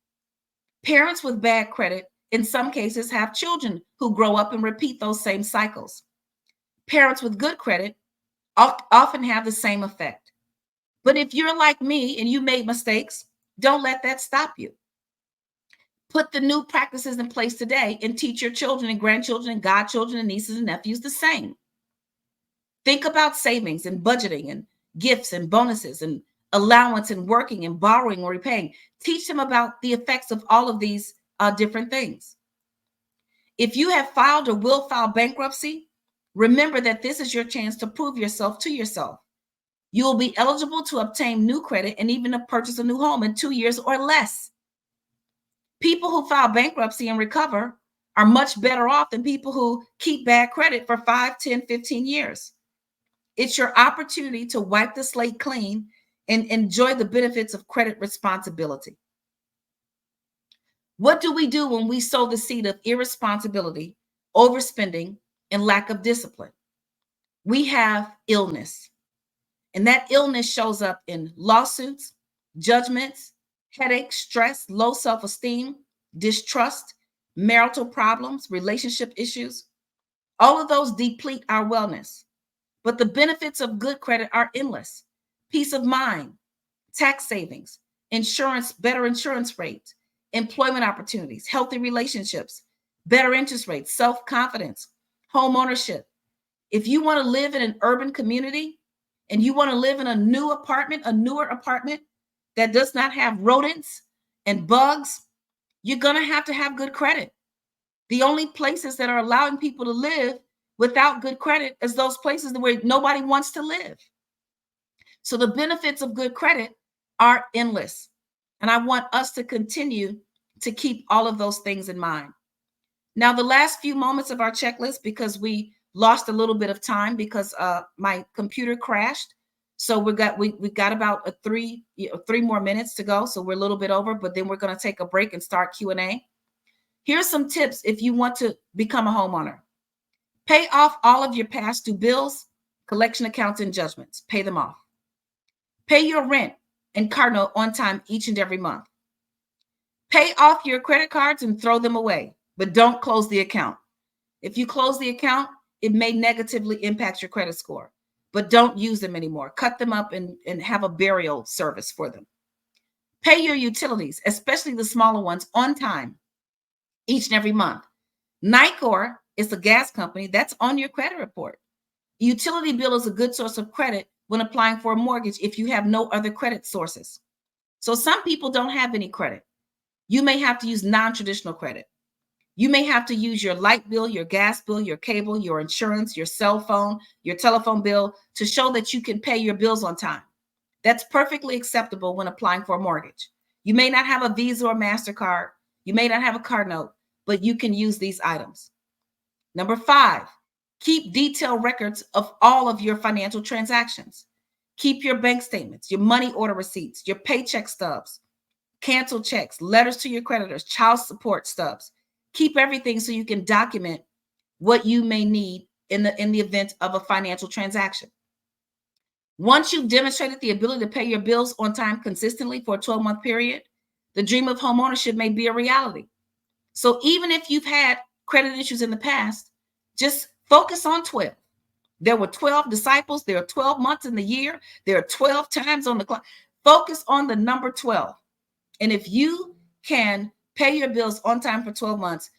Parents with bad credit, in some cases, have children who grow up and repeat those same cycles. Parents with good credit often have the same effect. But if you're like me and you made mistakes, don't let that stop you. Put the new practices in place today and teach your children and grandchildren and godchildren and nieces and nephews the same. Think about savings and budgeting and gifts and bonuses and allowance and working and borrowing or repaying. Teach them about the effects of all of these different things. If you have filed or will file bankruptcy, remember that this is your chance to prove yourself to yourself. You will be eligible to obtain new credit and even to purchase a new home in 2 years or less. People who file bankruptcy and recover are much better off than people who keep bad credit for 5, 10, 15 years. It's your opportunity to wipe the slate clean and enjoy the benefits of credit responsibility. What do we do when we sow the seed of irresponsibility, overspending, and lack of discipline? We have illness. And that illness shows up in lawsuits, judgments, headaches, stress, low self-esteem, distrust, marital problems, relationship issues. All of those deplete our wellness. But the benefits of good credit are endless. Peace of mind, tax savings, insurance, better insurance rates, employment opportunities, healthy relationships, better interest rates, self-confidence, home ownership. If you want to live in an urban community and you want to live in a newer apartment that does not have rodents and bugs, you're going to have good credit. The only places that are allowing people to live without good credit is those places where nobody wants to live. So the benefits of good credit are endless. And I want us to continue to keep all of those things in mind. Now, the last few moments of our checklist, because we lost a little bit of time because my computer crashed. So we got about 3 more minutes to go. So we're a little bit over, but then we're going to take a break and start Q&A. Here's some tips if you want to become a homeowner. Pay off all of your past due bills, collection accounts, and judgments. Pay them off. Pay your rent and car note on time each and every month. Pay off your credit cards and throw them away, but don't close the account. If you close the account, it may negatively impact your credit score, but don't use them anymore. Cut them up and have a burial service for them. Pay your utilities, especially the smaller ones, on time each and every month. NICOR it's a gas company, that's on your credit report. Utility bill is a good source of credit when applying for a mortgage if you have no other credit sources. So some people don't have any credit. You may have to use non-traditional credit. You may have to use your light bill, your gas bill, your cable, your insurance, your cell phone, your telephone bill to show that you can pay your bills on time. That's perfectly acceptable when applying for a mortgage. You may not have a Visa or MasterCard. You may not have a card note, but you can use these items. Number 5, keep detailed records of all of your financial transactions. Keep your bank statements, your money order receipts, your paycheck stubs, canceled checks, letters to your creditors, child support stubs. Keep everything so you can document what you may need in the event of a financial transaction. Once you've demonstrated the ability to pay your bills on time consistently for a 12-month period, the dream of homeownership may be a reality. So even if you've had credit issues in the past, just focus on 12. There were 12 disciples. There are 12 months in the year. There are 12 times on the clock. Focus on the number 12. And if you can pay your bills on time for 12 months,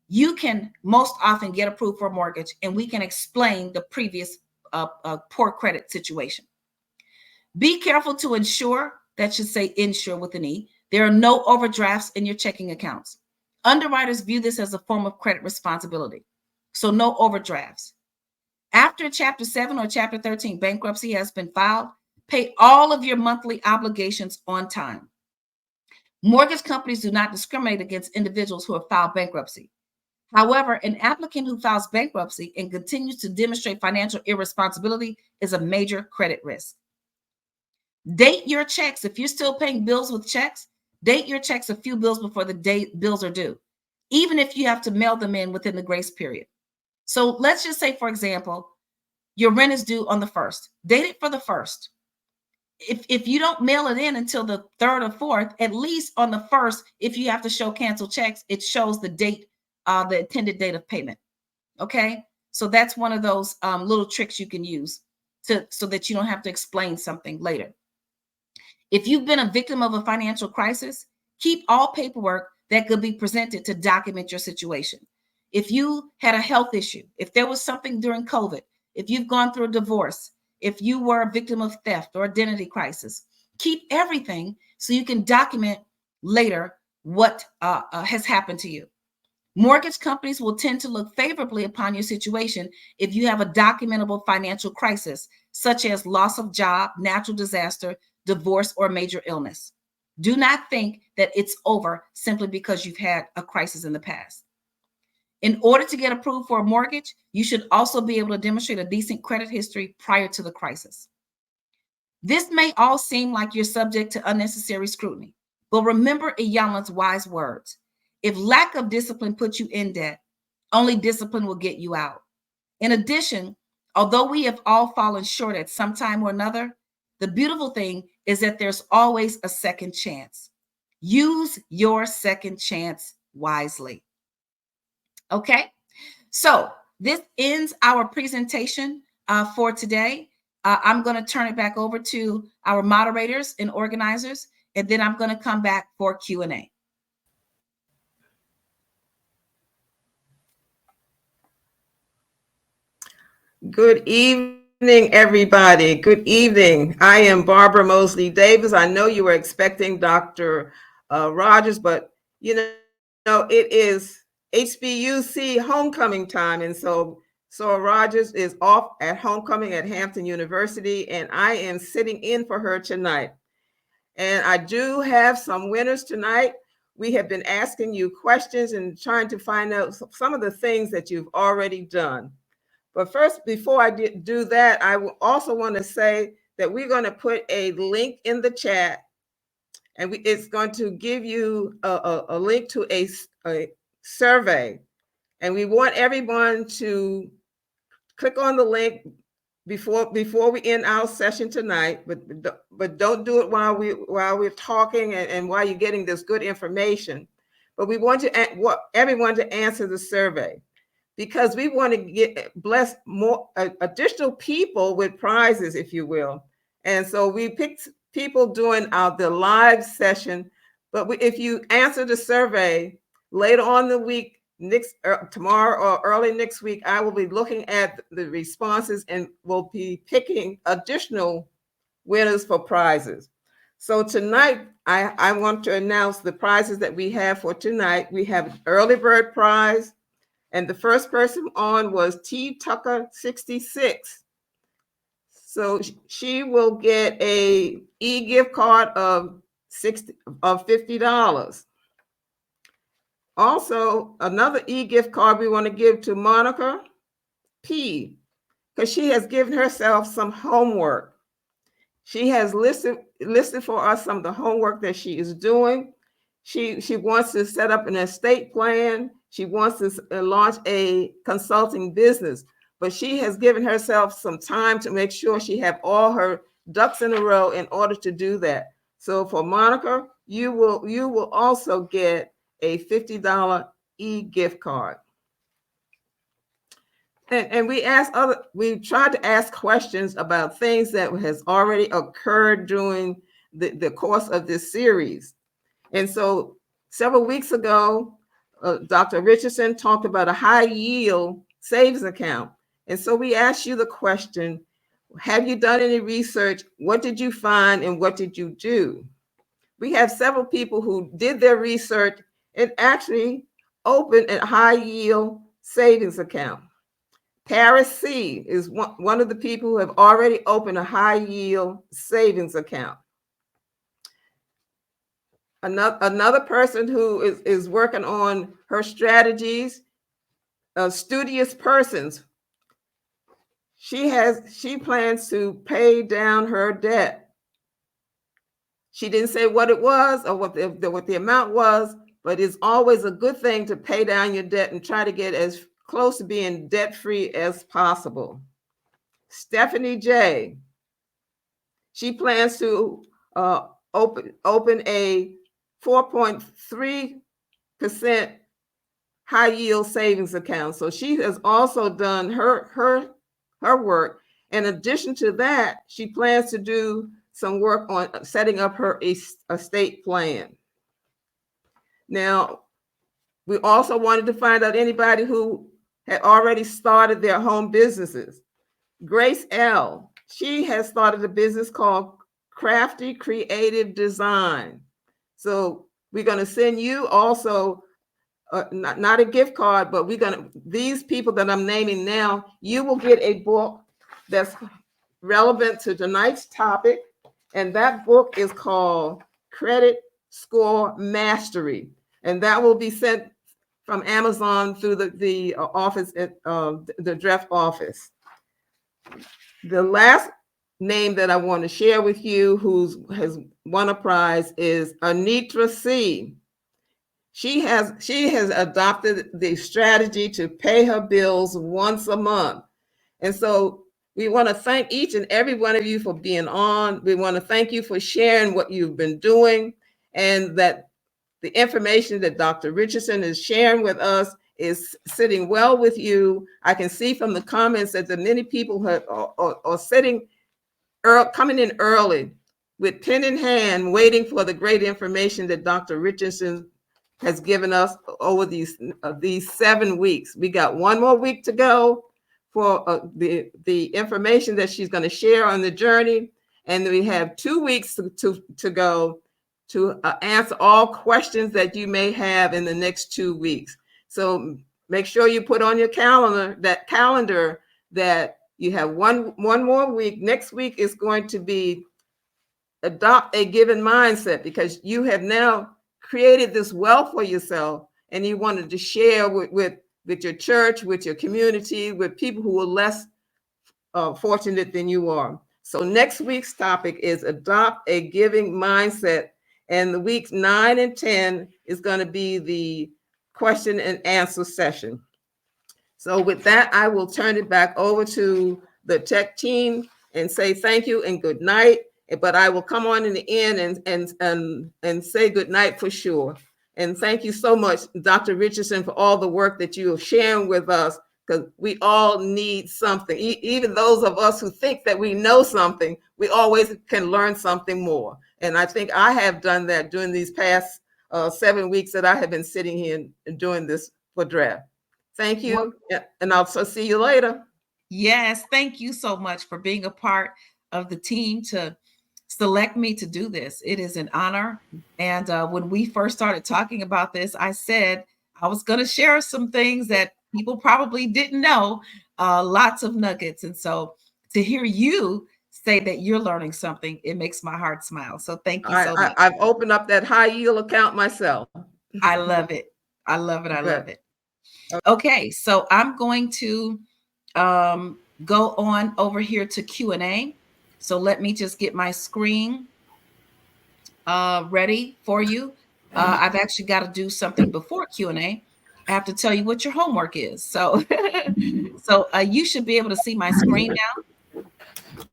you can most often get approved for a mortgage, and we can explain the previous poor credit situation. Be careful to ensure, that should say insure with an E, there are no overdrafts in your checking accounts. Underwriters view this as a form of credit responsibility. So no overdrafts. After Chapter 7 or Chapter 13 bankruptcy has been filed, pay all of your monthly obligations on time. Mortgage companies do not discriminate against individuals who have filed bankruptcy. However, an applicant who files bankruptcy and continues to demonstrate financial irresponsibility is a major credit risk. Date your checks. If you're still paying bills with checks, date your checks a few bills before the date bills are due, even if you have to mail them in within the grace period. So let's just say, for example, your rent is due on the 1st. Date it for the 1st. If you don't mail it in until the 3rd or 4th, at least on the 1st, if you have to show canceled checks, it shows the date, the intended date of payment. Okay, so that's one of those little tricks you can use so that you don't have to explain something later. If you've been a victim of a financial crisis, keep all paperwork that could be presented to document your situation. If you had a health issue, if there was something during COVID, if you've gone through a divorce, if you were a victim of theft or identity crisis, keep everything so you can document later what has happened to you. Mortgage companies will tend to look favorably upon your situation if you have a documentable financial crisis, such as loss of job, natural disaster, divorce, or major illness. Do not think that it's over simply because you've had a crisis in the past. In order to get approved for a mortgage, you should also be able to demonstrate a decent credit history prior to the crisis. This may all seem like you're subject to unnecessary scrutiny, but remember Iyanla's wise words. If lack of discipline puts you in debt, only discipline will get you out. In addition, although we have all fallen short at some time or another, the beautiful thing is that there's always a second chance. Use your second chance wisely. Okay, so this ends our presentation for today. I'm going to turn it back over to our moderators and organizers, and then I'm going to come back for Q&A.
Good evening, everybody. Good evening. I am Barbara Mosley Davis. I know you were expecting Dr. Rogers, but you know it is HBUC homecoming time, and so Rogers is off at homecoming at Hampton University, and I am sitting in for her tonight. And I do have some winners tonight. We have been asking you questions and trying to find out some of the things that you've already done. But first, before I do that, I also want to say that we're going to put a link in the chat, and it's going to give you a link to a survey. And we want everyone to click on the link before we end our session tonight, but don't do it while we're talking and while you're getting this good information. But we want everyone to answer the survey, because we want to bless more additional people with prizes, if you will. And so we picked people doing the live session, but if you answer the survey later on the week, tomorrow or early next week, I will be looking at the responses and will be picking additional winners for prizes. So tonight, I want to announce the prizes that we have for tonight. We have early bird prize, and the first person on was T Tucker 66. So she will get a e-gift card of $50. Also, another e-gift card we want to give to Monica P, because she has given herself some homework. She has listed for us some of the homework that she is doing. She wants to set up an estate plan. She wants to launch a consulting business, but she has given herself some time to make sure she have all her ducks in a row in order to do that. So for Monica, you will also get a $50 e-gift card. And we tried to ask questions about things that has already occurred during the course of this series. And so several weeks ago, Dr. Richardson talked about a high yield savings account. And so we asked you the question, have you done any research? What did you find and what did you do? We have several people who did their research and actually opened a high yield savings account. Paris C is one of the people who have already opened a high yield savings account. Another person who is working on her strategies, Studious Persons. She plans to pay down her debt. She didn't say what it was or what the amount was, but it's always a good thing to pay down your debt and try to get as close to being debt-free as possible. Stephanie J. She plans to open a 4.3% high yield savings account. So she has also done her work. In addition to that, she plans to do some work on setting up her estate plan. Now, we also wanted to find out anybody who had already started their home businesses. Grace L., she has started a business called Crafty Creative Design. So we're going to send you also, not a gift card, but these people that I'm naming now, you will get a book that's relevant to tonight's topic. And that book is called Credit Score Mastery. And that will be sent from Amazon through the office at the DREF office. The last name that I want to share with you who has won a prize is Anitra C. She has adopted the strategy to pay her bills once a month. And so we want to thank each and every one of you for being on. We want to thank you for sharing what you've been doing, and that the information that Dr. Richardson is sharing with us is sitting well with you. I can see from the comments that the many people are sitting coming in early with pen in hand, waiting for the great information that Dr. Richardson has given us over these 7 weeks. We got one more week to go for the information that she's going to share on the journey, and we have 2 weeks to go to answer all questions that you may have in the next 2 weeks. So make sure you put on your calendar that you have one more week. Next week is going to be adopt a given mindset, because you have now created this wealth for yourself, and you wanted to share with your church, with your community, with people who are less fortunate than you are. So next week's topic is adopt a giving mindset. And the weeks 9 and 10 is going to be the question and answer session. So with that, I will turn it back over to the tech team and say thank you and good night. But I will come on in the end and say good night for sure. And thank you so much, Dr. Richardson, for all the work that you are sharing with us, because we all need something. Even those of us who think that we know something, we always can learn something more. And I think I have done that during these past 7 weeks that I have been sitting here and doing this for DREF. Thank
Well,
you, and I'll see you later.
yes, thank you so much for being a part of the team to select me to do this. It is an honor. And when we first started talking about this, I said I was going to share some things that people probably didn't know, lots of nuggets. And so to hear you say that you're learning something, it makes my heart smile. So thank you so much.
I've opened up that high yield account myself.
I love it. I love it. I
Good.
love it. Okay, so I'm going to go on over here to Q&A. So let me just get my screen ready for you. I've actually got to do something before Q&A. I have to tell you what your homework is. So, you should be able to see my screen now.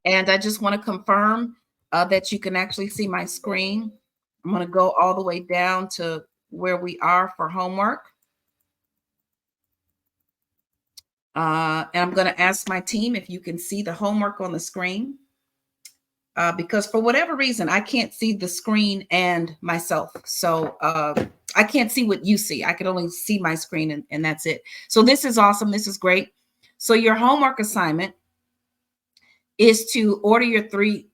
And I just want to confirm that you can actually see my screen. I'm going to go all the way down to where we are for homework. And I'm going to ask my team if you can see the homework on the screen. Because for whatever reason, I can't see the screen and myself. So I can't see what you see. I can only see my screen and that's it. So this is awesome. This is great. So your homework assignment is to order your three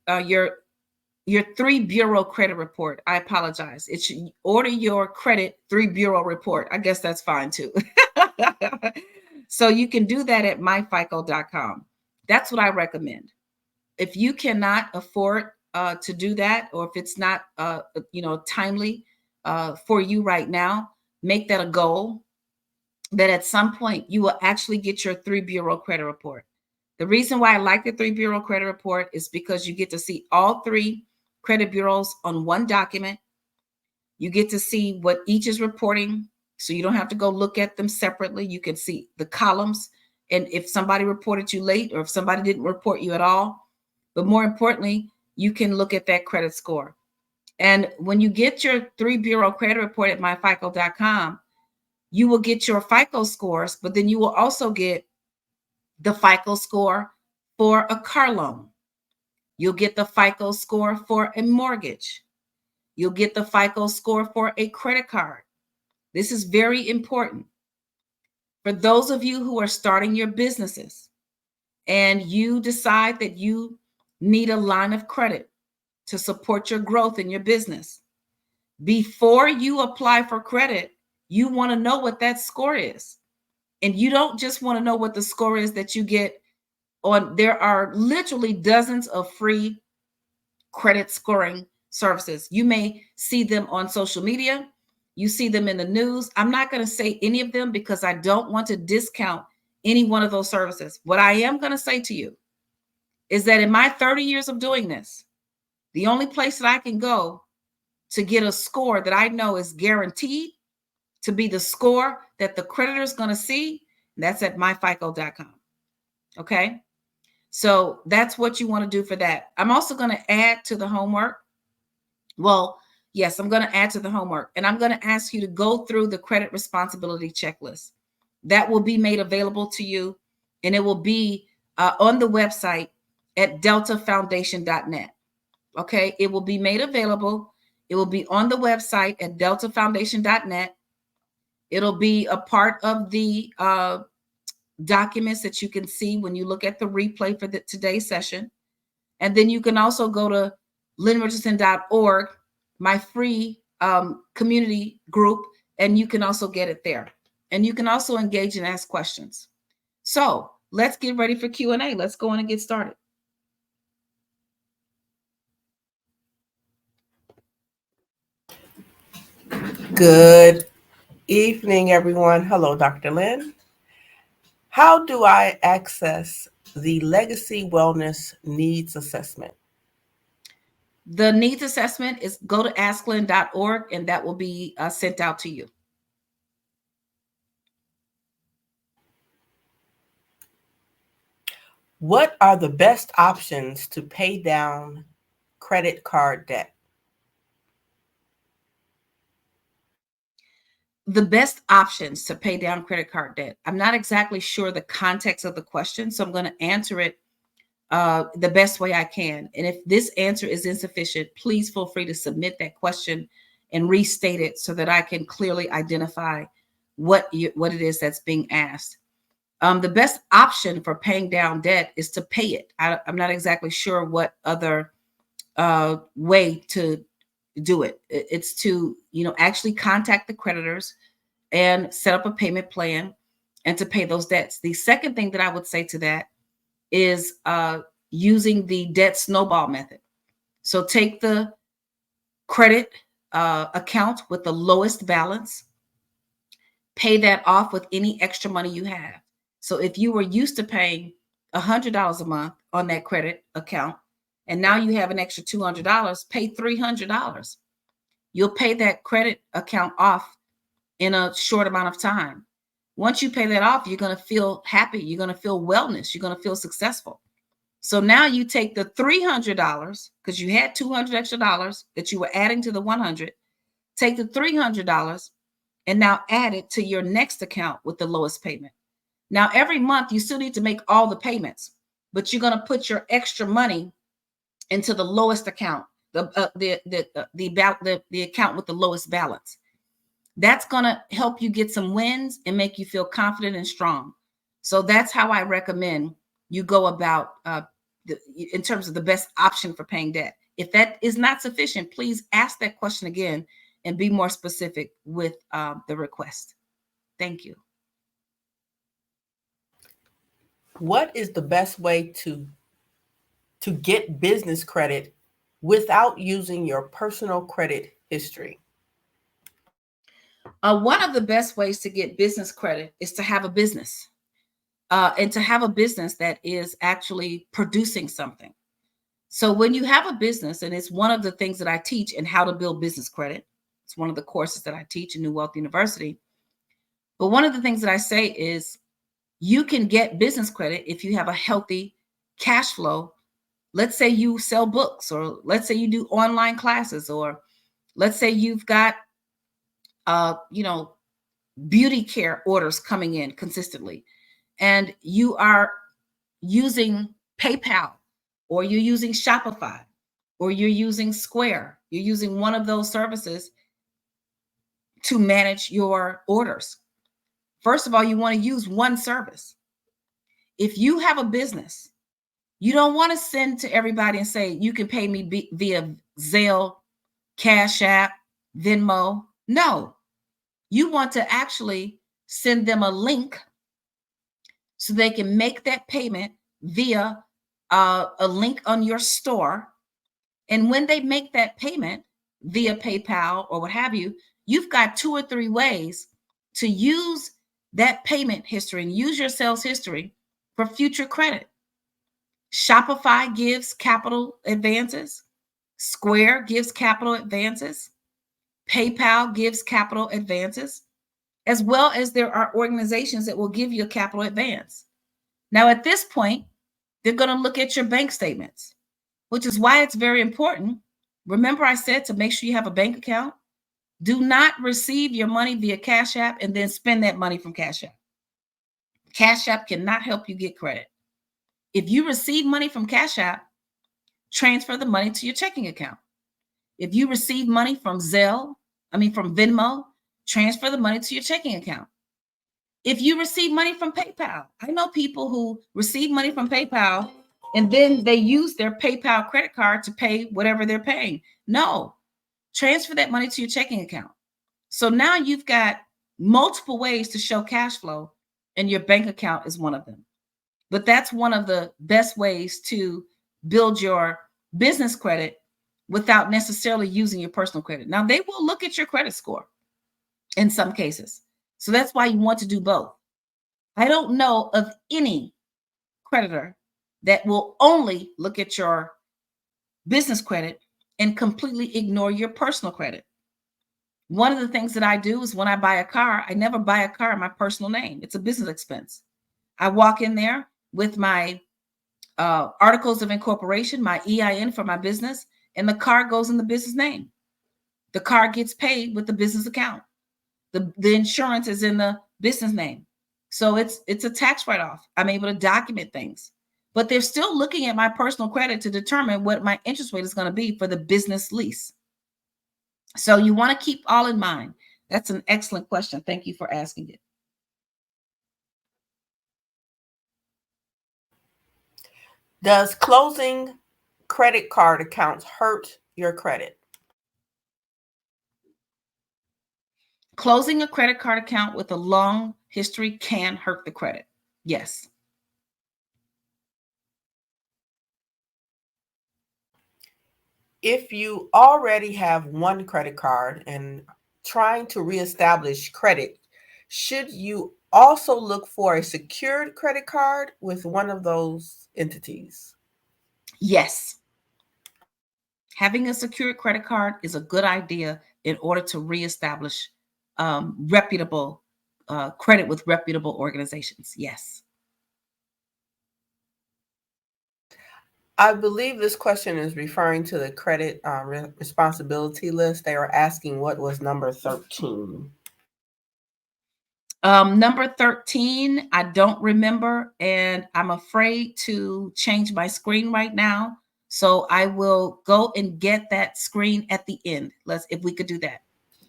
bureau credit report. I apologize. It should order your credit 3 bureau report. I guess that's fine too. So you can do that at myfico.com. That's what I recommend. If you cannot afford to do that, or if it's not timely for you right now, make that a goal that at some point you will actually get your 3 bureau credit report. The reason why I like the 3 bureau credit report is because you get to see all 3 credit bureaus on one document. You get to see what each is reporting, so you don't have to go look at them separately. You can see the columns, and if somebody reported you late or if somebody didn't report you at all. But more importantly, you can look at that credit score. And when you get your 3 bureau credit report at myfico.com, you will get your FICO scores, but then you will also get the FICO score for a car loan. You'll get the FICO score for a mortgage. You'll get the FICO score for a credit card. This is very important. For those of you who are starting your businesses and you decide that you need a line of credit to support your growth in your business, before you apply for credit, you want to know what that score is. And you don't just want to know what the score is that you get on. There are literally dozens of free credit scoring services. You may see them on social media. You see them in the news. I'm not going to say any of them because I don't want to discount any one of those services. What I am going to say to you is that in my 30 years of doing this, the only place that I can go to get a score that I know is guaranteed to be the score that the creditor is going to see, that's at myfico.com. Okay. So that's what you want to do for that. I'm also going to add to the homework. Well, yes, I'm going to add to the homework, and I'm going to ask you to go through the credit responsibility checklist. That will be made available to you, and it will be on the website at deltafoundation.net. Okay. It will be made available. It will be on the website at deltafoundation.net. It'll be a part of the documents that you can see when you look at the replay for today's session. And then you can also go to lynnrichardson.org, my free community group, and you can also get it there. And you can also engage and ask questions. So let's get ready for Q&A. Let's go on and get started.
Good evening, everyone. Hello, Dr. Lynn. How do I access the Legacy Wellness Needs Assessment?
The needs assessment is go to asklyn.org, and that will be sent out to you.
What are the best options to pay down credit card debt?
The best options to pay down credit card debt. I'm not exactly sure the context of the question, so I'm going to answer it the best way I can. And if this answer is insufficient, please feel free to submit that question and restate it so that I can clearly identify what it is that's being asked. The best option for paying down debt is to pay it. I'm not exactly sure what other way to do it. It's to, actually contact the creditors and set up a payment plan and to pay those debts. The second thing that I would say to that is using the debt snowball method. So take the credit account with the lowest balance, pay that off with any extra money you have. So if you were used to paying $100 a month on that credit account, and now you have an extra $200, pay $300. You'll pay that credit account off in a short amount of time. Once you pay that off, you're going to feel happy. You're going to feel wellness. You're going to feel successful. So now you take the $300, because you had $200 extra dollars that you were adding to the 100, take the $300 and now add it to your next account with the lowest payment. Now, every month you still need to make all the payments, but you're going to put your extra money into the lowest account, the account with the lowest balance. That's going to help you get some wins and make you feel confident and strong. So that's how I recommend you go about in terms of the best option for paying debt. If that is not sufficient, please ask that question again and be more specific with the request. Thank you.
What is the best way to get business credit without using your personal credit history?
One of the best ways to get business credit is to have a business, and to have a business that is actually producing something. So when you have a business, and it's one of the things that I teach in how to build business credit, it's one of the courses that I teach in New Wealth University. But one of the things that I say is you can get business credit if you have a healthy cash flow. Let's say you sell books, or let's say you do online classes, or let's say you've got, beauty care orders coming in consistently, and you are using PayPal, or you're using Shopify, or you're using Square. You're using one of those services to manage your orders. First of all, you want to use one service. If you have a business, you don't want to send to everybody and say, you can pay me via Zelle, Cash App, Venmo. No, you want to actually send them a link so they can make that payment via a link on your store. And when they make that payment via PayPal or what have you, you've got 2 or 3 ways to use that payment history and use your sales history for future credit. Shopify gives capital advances. Square gives capital advances. PayPal gives capital advances, as well as there are organizations that will give you a capital advance. Now, at this point, they're going to look at your bank statements, which is why it's very important. Remember, I said to make sure you have a bank account. Do not receive your money via Cash App and then spend that money from Cash App. Cash App cannot help you get credit. If you receive money from Cash App, transfer the money to your checking account. If you receive money from from Venmo, transfer the money to your checking account. If you receive money from PayPal, I know people who receive money from PayPal and then they use their PayPal credit card to pay whatever they're paying. No, transfer that money to your checking account. So now you've got multiple ways to show cash flow, and your bank account is one of them. But that's one of the best ways to build your business credit without necessarily using your personal credit. Now, they will look at your credit score in some cases. So that's why you want to do both. I don't know of any creditor that will only look at your business credit and completely ignore your personal credit. One of the things that I do is when I buy a car, I never buy a car in my personal name. It's a business expense. I walk in there with my articles of incorporation, my EIN for my business, and the car goes in the business name. The car gets paid with the business account. The insurance is in the business name. So it's a tax write-off. I'm able to document things, but they're still looking at my personal credit to determine what my interest rate is going to be for the business lease. So you want to keep all in mind. That's an excellent question. Thank you for asking it.
Does closing credit card accounts hurt your credit?
Closing a credit card account with a long history can hurt the credit. Yes.
If you already have one credit card and trying to reestablish credit, should you also look for a secured credit card with one of those entities?
Yes. Having a secured credit card is a good idea in order to reestablish reputable credit with reputable organizations. Yes.
I believe this question is referring to the credit responsibility list. They were asking what was number 13.
Number 13, I don't remember, and I'm afraid to change my screen right now. So I will go and get that screen at the end. If we could do that.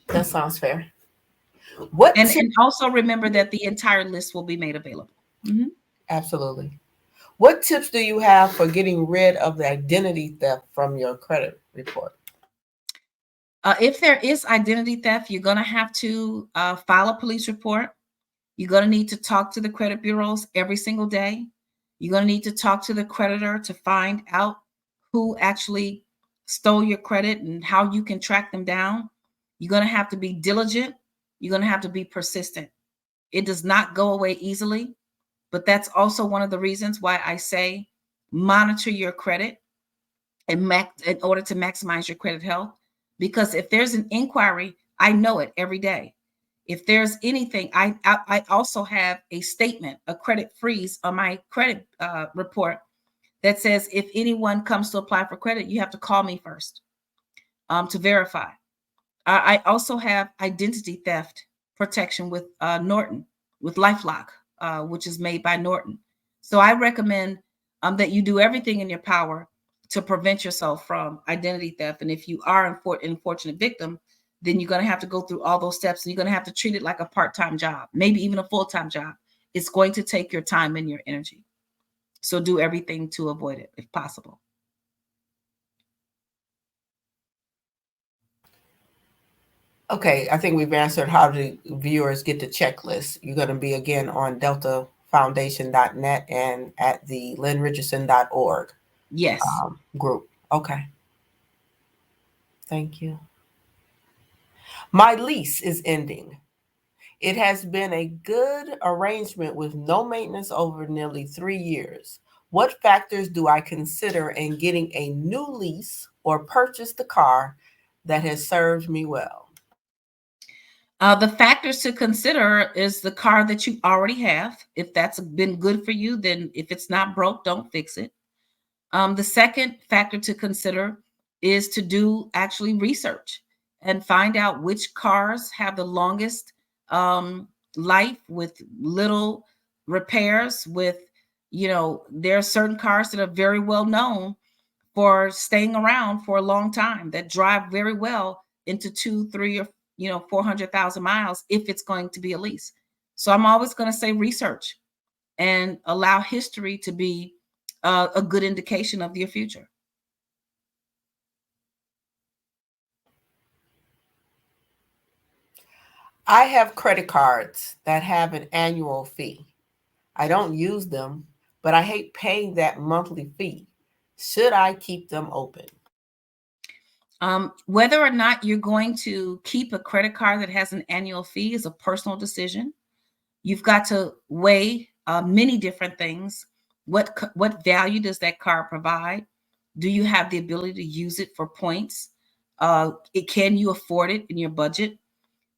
That sounds fair. And
also remember that the entire list will be made available. Mm-hmm.
Absolutely. What tips do you have for getting rid of the identity theft from your credit report?
If there is identity theft, you're going to have to file a police report. You're going to need to talk to the credit bureaus every single day. You're going to need to talk to the creditor to find out who actually stole your credit and how you can track them down. You're going to have to be diligent. You're going to have to be persistent. It does not go away easily, but that's also one of the reasons why I say monitor your credit in order to maximize your credit health. Because if there's an inquiry, I know it every day. If there's anything, I also have a statement, a credit freeze on my credit report that says if anyone comes to apply for credit, you have to call me first to verify. I also have identity theft protection with Norton, with LifeLock, which is made by Norton. So I recommend that you do everything in your power to prevent yourself from identity theft. And if you are an unfortunate victim, then you're going to have to go through all those steps, and you're going to have to treat it like a part-time job, maybe even a full-time job. It's going to take your time and your energy. So do everything to avoid it if possible.
Okay, I think we've answered how do viewers get the checklist. You're going to be again on deltafoundation.net and at the lynnrichardson.org
Yes.
Group. Okay. Thank you. My lease is ending. It has been a good arrangement with no maintenance over nearly 3 years. What factors do I consider in getting a new lease or purchase the car that has served me well?
The factors to consider is the car that you already have. If that's been good for you, then if it's not broke, don't fix it. The second factor to consider is to do actually research and find out which cars have the longest life with little repairs. There are certain cars that are very well known for staying around for a long time, that drive very well into 2, 3, or 400,000 miles if it's going to be a lease. So I'm always going to say research and allow history to be a good indication of your future.
I have credit cards that have an annual fee. I don't use them, but I hate paying that monthly fee. Should I keep them open?
Whether or not you're going to keep a credit card that has an annual fee is a personal decision. You've got to weigh many different things. What value does that card provide? Do you have the ability to use it for points? Can you afford it in your budget?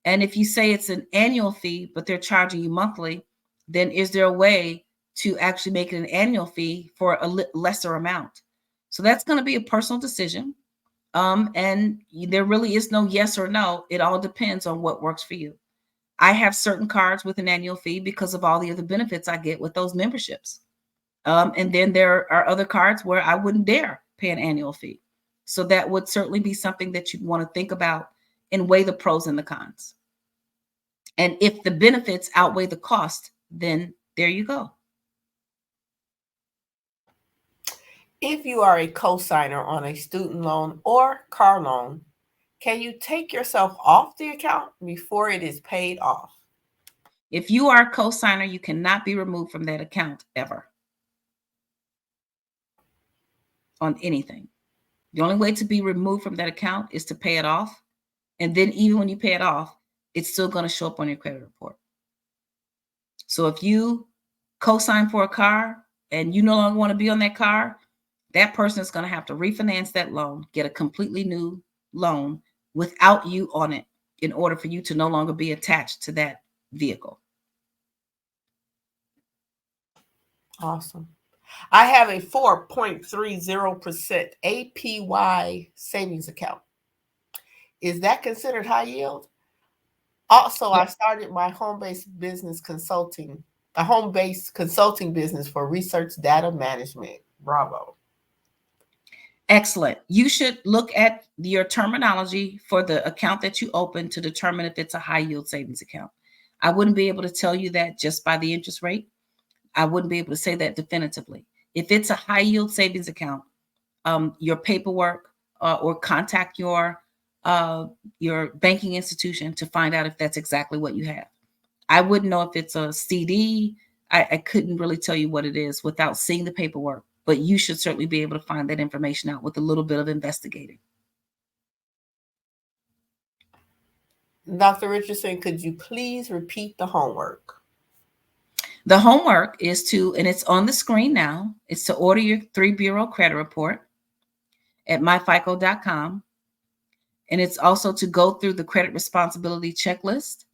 And if you say it's an annual fee, but they're charging you monthly, then is there a way to actually make it an annual fee for a lesser amount? So that's going to be a personal decision. And there really is no yes or no. It all depends on what works for you. I have certain cards with an annual fee because of all the other benefits I get with those memberships. And then there are other cards where I wouldn't dare pay an annual fee. So that would certainly be something that you'd want to think about and weigh the pros and the cons. And if the benefits outweigh the cost, then there you go.
If you are a co-signer on a student loan or car loan, can you take yourself off the account before it is paid off?
If you are a co-signer, you cannot be removed from that account ever on anything. The only way to be removed from that account is to pay it off. And then even when you pay it off, it's still going to show up on your credit report. So if you co-sign for a car and you no longer want to be on that car, that person is going to have to refinance that loan, get a completely new loan without you on it in order for you to no longer be attached to that vehicle.
Awesome. I have a 4.30% APY savings account. Is that considered high yield? Also, I started my home-based consulting business for research data management. Bravo.
Excellent. You should look at your terminology for the account that you open to determine if it's a high yield savings account. I wouldn't be able to tell you that just by the interest rate. I wouldn't be able to say that definitively. If it's a high yield savings account, your paperwork or contact your banking institution to find out if that's exactly what you have. I wouldn't know if it's a CD. I couldn't really tell you what it is without seeing the paperwork, but you should certainly be able to find that information out with a little bit of investigating.
Dr. Richardson, could you please repeat the homework?
The homework is to, and it's on the screen now, it's to order your 3-bureau credit report at myfico.com. And it's also to go through the credit responsibility checklist.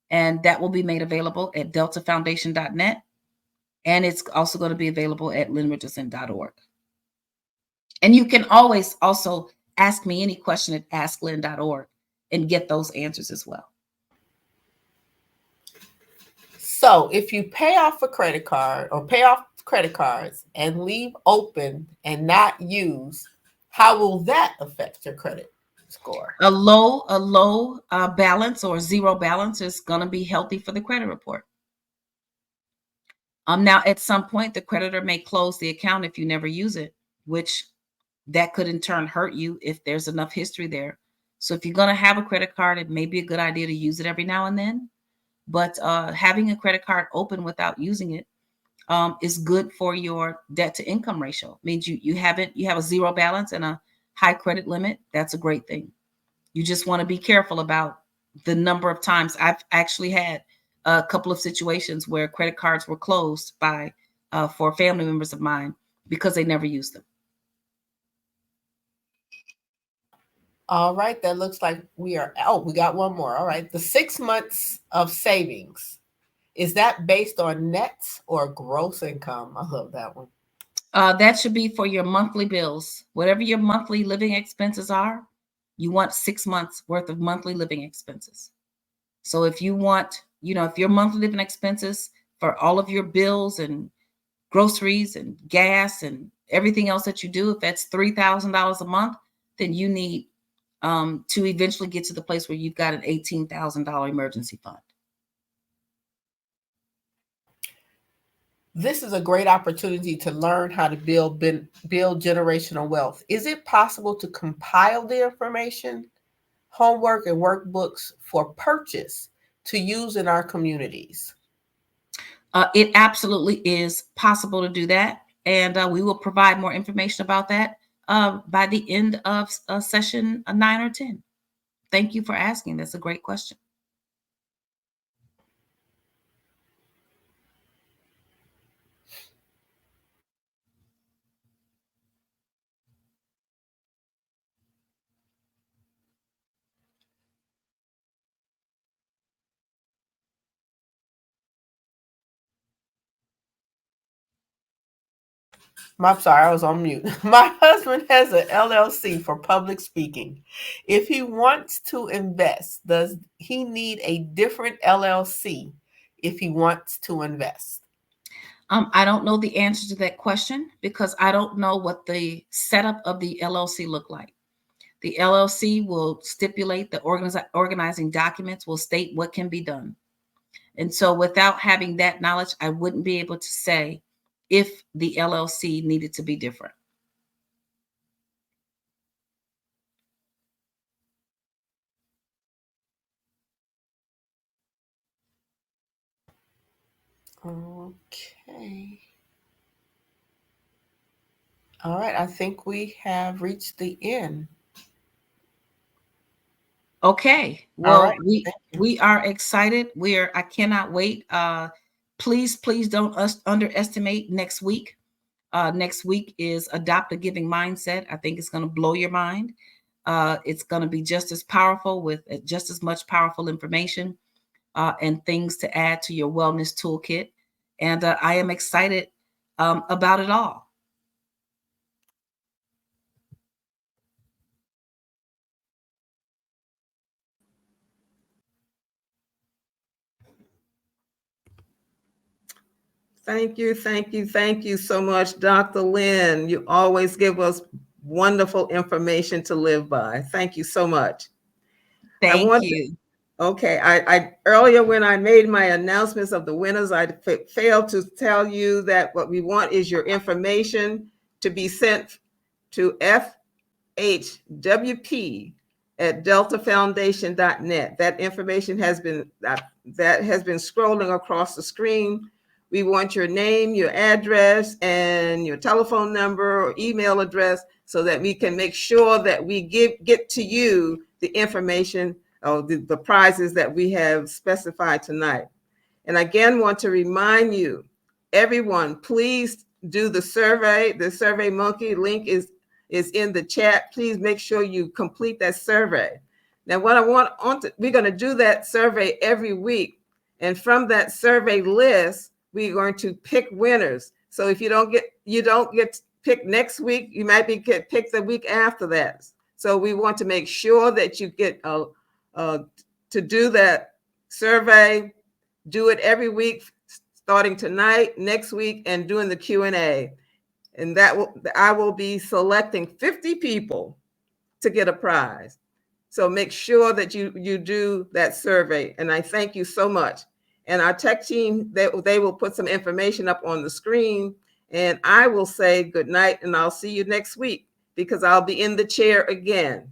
And that will be made available at deltafoundation.net. And it's also going to be available at lynnrichardson.org. And you can always also ask me any question at asklynn.org and get those answers as well.
So if you pay off a credit card or pay off credit cards and leave open and not use, how will that affect your credit score?
A low balance or zero balance is going to be healthy for the credit report. Now, at some point, the creditor may close the account if you never use it, which that could in turn hurt you if there's enough history there. So if you're going to have a credit card, it may be a good idea to use it every now and then. But having a credit card open without using it is good for your debt to income ratio. It means you have a zero balance and a high credit limit. That's a great thing. You just want to be careful about the number of times. I've actually had a couple of situations where credit cards were closed for family members of mine because they never used them.
All right, that looks like we got one more. All right, the 6 months of savings, is that based on nets or gross income? I love that one.
That should be for your monthly bills. Whatever your monthly living expenses are, you want 6 months worth of monthly living expenses. So if you want, if your monthly living expenses for all of your bills and groceries and gas and everything else that you do, if that's $3,000 a month, then you need to eventually get to the place where you've got an $18,000 emergency fund.
This is a great opportunity to learn how to build generational wealth. Is it possible to compile the information, homework, and workbooks for purchase to use in our communities?
It absolutely is possible to do that. And we will provide more information about that by the end of session 9 or 10. Thank you for asking. That's a great question.
I'm sorry, I was on mute. My husband has an LLC for public speaking. If he wants to invest, does he need a different LLC if he wants to invest?
I don't know the answer to that question because I don't know what the setup of the LLC look like. The LLC will stipulate the organizing documents will state what can be done. And so without having that knowledge, I wouldn't be able to say if the LLC needed to be different.
Okay. All right. I think we have reached the end.
Okay.
All
Well,
right.
we are excited. I cannot wait. Please don't underestimate next week. Next week is Adopt a Giving Mindset. I think it's going to blow your mind. It's going to be just as powerful with just as much powerful information and things to add to your wellness toolkit. And I am excited about it all.
Thank you so much, Dr. Lynn. You always give us wonderful information to live by. Thank you so much.
Thank you.
Okay, I earlier when I made my announcements of the winners, I failed to tell you that what we want is your information to be sent to FHWP@deltafoundation.net. That information has been scrolling across the screen. We want your name, your address, and your telephone number or email address so that we can make sure that we get to you the information or the prizes that we have specified tonight. And again, want to remind you, everyone, please do the survey. The Survey Monkey link is in the chat. Please make sure you complete that survey. Now, what we're going to do that survey every week. And from that survey list, we're going to pick winners. So if you don't get picked next week, you might get picked the week after that. So we want to make sure that you get to do that survey. Do it every week, starting tonight, next week, and doing the Q&A. And I will be selecting 50 people to get a prize. So make sure that you do that survey. And I thank you so much. And our tech team, they will put some information up on the screen. And I will say good night, and I'll see you next week because I'll be in the chair again.